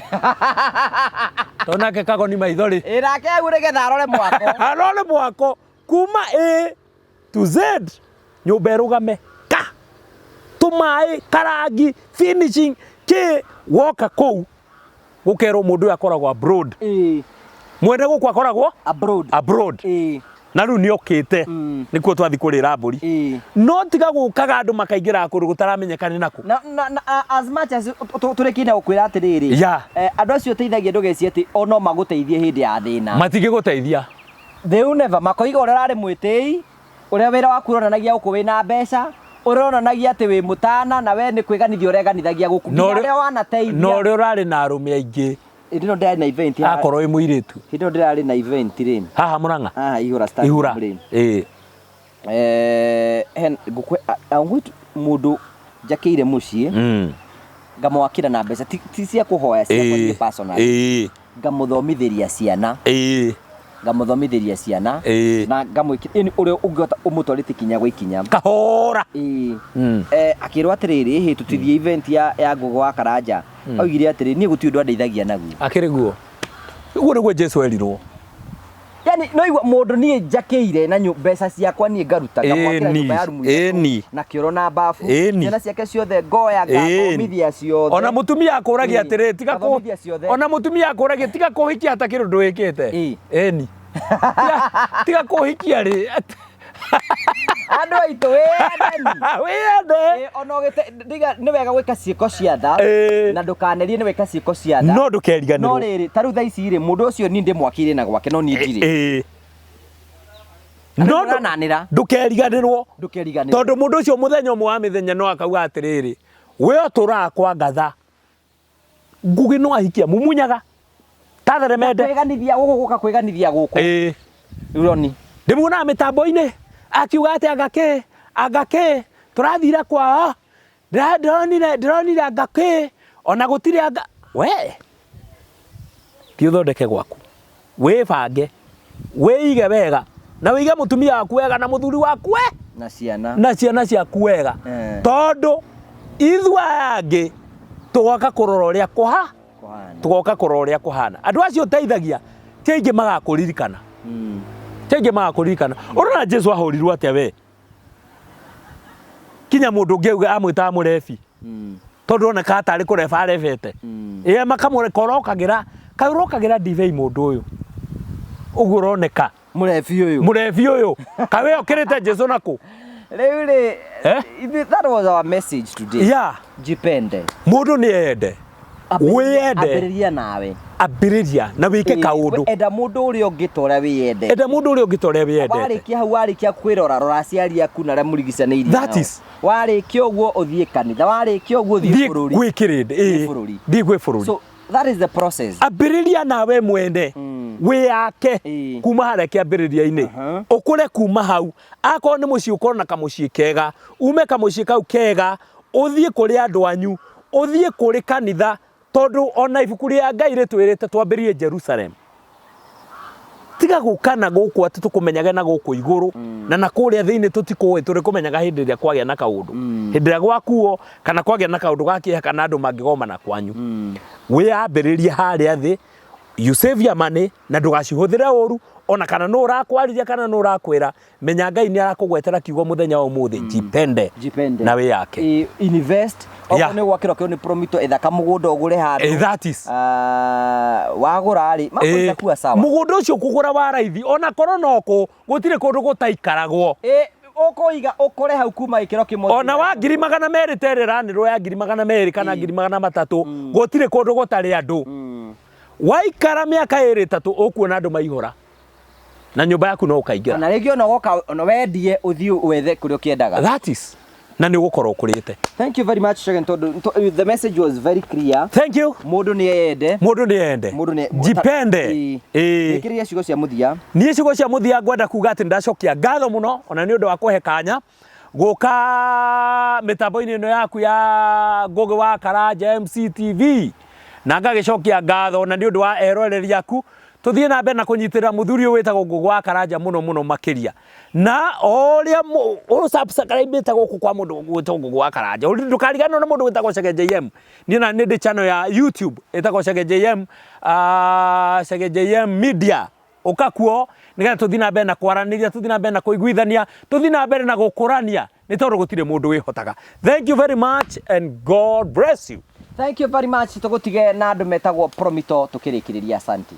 tondu nake kagoni maitho ri nake agure getha arore mwako kuma A to Z nyumba erugame ka tumai karangi finishing ki woka kou gukero mundu akoragwo abroad mwende guku akoragwo abroad na riu ni okite nikuo twathi kurira mburi no tiga gukaga andu makaingira kundu gutaramenyekane naku na as much as turekina gukwira atiriri andu acio teithagia ndugeci ati ono maguteithie hindi ya thina matige guteithia they never makoiga uri rari mwitei uria wira waku uronanagia uku wina mbeca uronanagia ati wi mutana na we ni kwiganithia ureganithagia guku nginya wanateithia no ri urari na arume aingi ndino ndari na event akorwo i muiritu ndino ndari na event rin haha Murang'a ihura star guku angwitu mundu jakeire mucii ngamwakira na mbeca ti cia kuhoya cia personal ngamuthomithiria ciana ngamuthomithiria ciana na ngamwikira uria ungihota umutwarite kinya gwa ikinya kahora akirwo atiriri hi tutithie event ya ngugu wa Karanja augire atiri nie guti undu andeithagia naguo akiri guo uguo niguo Jesu erirwo yani no igwa mundu nie njakeire na mbeca ciakwa nie ngaruta ngamwakira nyumba ya rumu na kioro na bafu ciana ciake ciothe ngoya ngathomithia ciothe ona mutumia akuragia atiri tiga ku ona mutumia akuragia tiga kuhikia hata kindu ndwikite tiga kuhikia ri andu aitu wende ono ndiga ni wega gwika ciiko cia tha na ndukanerie ni weka ciiko cia tha no ndukeriganirwo no riri taru tha ici ri mundu ucio ni ndimwakire na gwake no ni ndiri no ndukeriganirwo tondu mundu ucio muthenya umwe wa mithenya no akauga atiriri we oturakwa ngatha ngugi no ahikia mumunyaga tatheremende kweganithia guku guka kweganithia guku uroni ndimuna mitambo-ini akiuga ati agake turathira kwao ndironire agake ona gutire we ti uthondeke gwaku wibange wiige wega na wiige mutumia waku wega na muthuri waku na ciana ciaku wega tondu ithua angi tugoka kurora uria kuhana andu acio teithagia tiingi magakuririkana urona Jesu ahorirwo atia we kinya mundu ngeuga amwita murebi tondu ona ka atari kureba arebete makamurekagira divei mundu uyu uguo uroneka murebi uyu kawe okirite Jesu naku riu that was our message today jipende mundu ni ende wiyende ambiriria nawe ambĩrĩria na wĩke kaũndũ. Enda mũndũ ũrĩa ũngĩ ta ũrĩa wĩyendete. Enda mũndũ ũrĩa ũngĩ ta ũrĩa wĩyendete. Warĩkia hau, warĩkia kwĩrora, rora aciari aku na arĩa mũrigicanĩirie nao. That is. Warĩkia ũguo ũthiĩ kanitha, warĩkia ũguo ũthiĩ bũrũri. Gwĩ kĩrĩndĩ, thiĩ gwĩ bũrũri. So that is the process. Ambĩrĩria nawe mwene wĩyake kuma harĩa kĩambĩrĩria-inĩ, ũkũre kuma hau. Akorwo nĩ mũciĩ ũkorwo na kamũciĩ kega, ume kamũciĩ kau kega, ũthiĩ kũrĩ andũ anyu, ũthiĩ kũrĩ kanitha, tondũ ona ibuku rĩa Ngai rĩtwĩrĩte twambĩrĩrie Jerusalem. Tiga gũka na gũkũ atĩ tũkũmenyage na gũkũ igũrũ, na na kũrĩa thĩinĩ tũtikũĩ, tũrĩkũmenyaga hĩndĩ ĩrĩa kwagĩa na kaũndũ. Hĩndĩ ĩrĩa gwakuo kana kwagĩa na kaũndũ gakĩeha kana andũ mangĩgomana kwanyu. Wĩambĩrĩrie harĩa thĩ, you save your money, na ndũgacihũthĩre ũru, ona kana no ũrakwarĩria kana no ũrakwĩra, menya Ngai nĩ arakũgwetera kiugo mũthenya wa ũmũthĩ. Jipende na wĩyake. Invest. Okorwo nĩ gwakĩrwo kĩo nĩ Promito, ethaka mũgũnda ũgũre handũ. That is. Wagũra rĩ, makũrĩte kuwa sawa. Mũgũnda ũcio kũgũra wa raithi, ona korwo noko gũtirĩ kũndũ gũtaikaragwo. Ũkũiga ũkore hau kuma gĩkĩro kĩmwe. Ona wa 200,000 tereranĩrwo ya 200,000 kana 300,000, gũtirĩ kũndũ gũtarĩ andũ. Waikara mĩaka 2-3 ũkuona andũ maihũra. Na nyũmba yaku no ũkaingĩra. Na rĩngĩ ona goka ona wendie ũthiĩ wethe kũrĩa ũkĩendaga. That is. Na nĩ ũgũkorwo ũkũrĩte. Thank you very much, Shagan. The message was very clear. Thank you. Mũndũ nĩ yende. Mũndũ nĩ jipende. Nĩkĩrĩria ciugo cia mũthia. Niĩ ciugo cia mũthia ngwenda kuga atĩ ndacokia ngatho mũno, ona nĩ ũndũ wa kũhe kanya gũka mĩtambo-inĩ ĩno yaku ya Ngũgĩ wa Karanja MCTV, na ngagĩcokia ngatho na nĩ ũndũ wa eroreri aku. Tuthiĩ na mbere na kũnyitĩrĩra mũthuri ũyũ wĩtagwo Ngũgĩ wa Karanja mũno makĩria. Na ũrĩa subscribe-ĩte gũkũ kwa mũndũ wĩtagwo Ngũgĩ wa Karanja. Ndũkariganĩrwo nĩ mũndũ wĩtagwo Chege JM. Niĩ na nĩ ndĩ channel ya YouTube ĩtagwo Chege JM, Chege JM Media. Ũka kuo nĩgetha tũthiĩ na mbere na kwaranĩria, tũthiĩ na mbere na kũiguithania, tũthiĩ na mbere na gũkũrania, nĩ tondũ gũtirĩ mũndũ wĩhotaga. Thank you very much and God bless you. Thank you very much. Tũgũtige na andũ metagwo Promito tũkĩrĩkĩrĩria. Asante.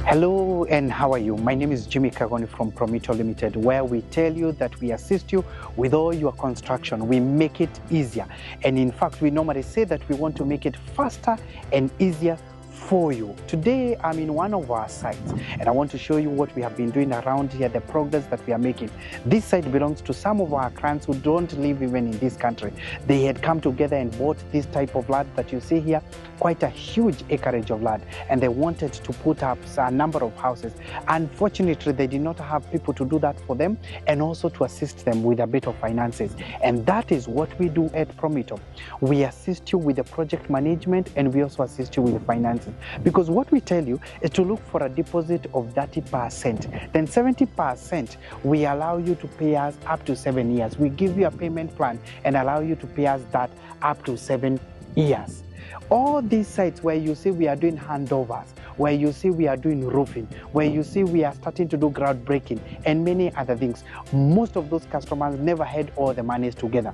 Hello and how are you? My name is Jimmy Kagoni from Promito Limited, where we tell you that we assist you with all your construction. We make it easier. And in fact, we normally say that we want to make it faster and easier for you. Today, I'm in one of our sites and I want to show you what we have been doing around here, the progress that we are making. This site belongs to some of our clients who don't live even in this country. They had come together and bought this type of land that you see here, quite a huge acreage of land, and they wanted to put up a number of houses. Unfortunately, they did not have people to do that for them and also to assist them with a bit of finances. And that is what we do at Promito. We assist you with the project management and we also assist you with the finances. Because what we tell you is to look for a deposit of 30%. Then 70% we allow you to pay us up to 7 years. We give you a payment plan and allow you to pay us that up to 7 years. All these sites where you see we are doing handovers, where you see we are doing roofing, where you see we are starting to do groundbreaking and many other things, most of those customers never had all the monies together.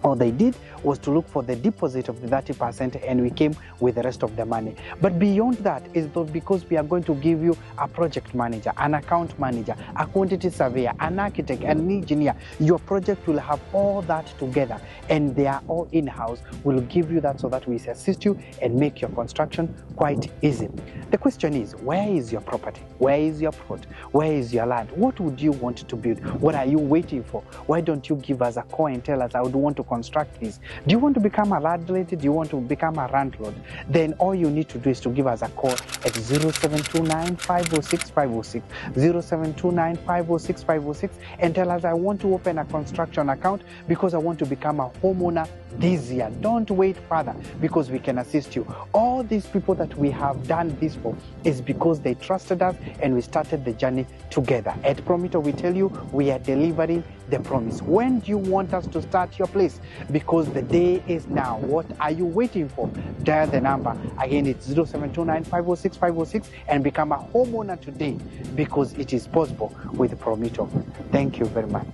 All they did was to look for the deposit of the 30% and we came with the rest of the money. But beyond that is because we are going to give you a project manager, an account manager, a quantity surveyor, an architect, an engineer. Your project will have all that together and they are all in-house. We'll give you that so that we assist you and make your construction quite easy. The question is, where is your property? Where is your plot? Where is your land? What would you want to build? What are you waiting for? Why don't you give us a call and tell us I would want to construct this? Do you want to become a landlady? Do you want to become a landlord? Then all you need to do is to give us a call at 0729 506 506, 0729 506 506 and tell us I want to open a construction account because I want to become a homeowner this year. Don't wait further because we can assist you. All these people that we have done this for is because they trusted us and we started the journey together. At Promito, we tell you we are delivering the promise. When do you want us to start your place? Because the day is now. What are you waiting for? Dial the number. Again, it's 0729 506 506 and become a homeowner today because it is possible with Promito. Thank you very much.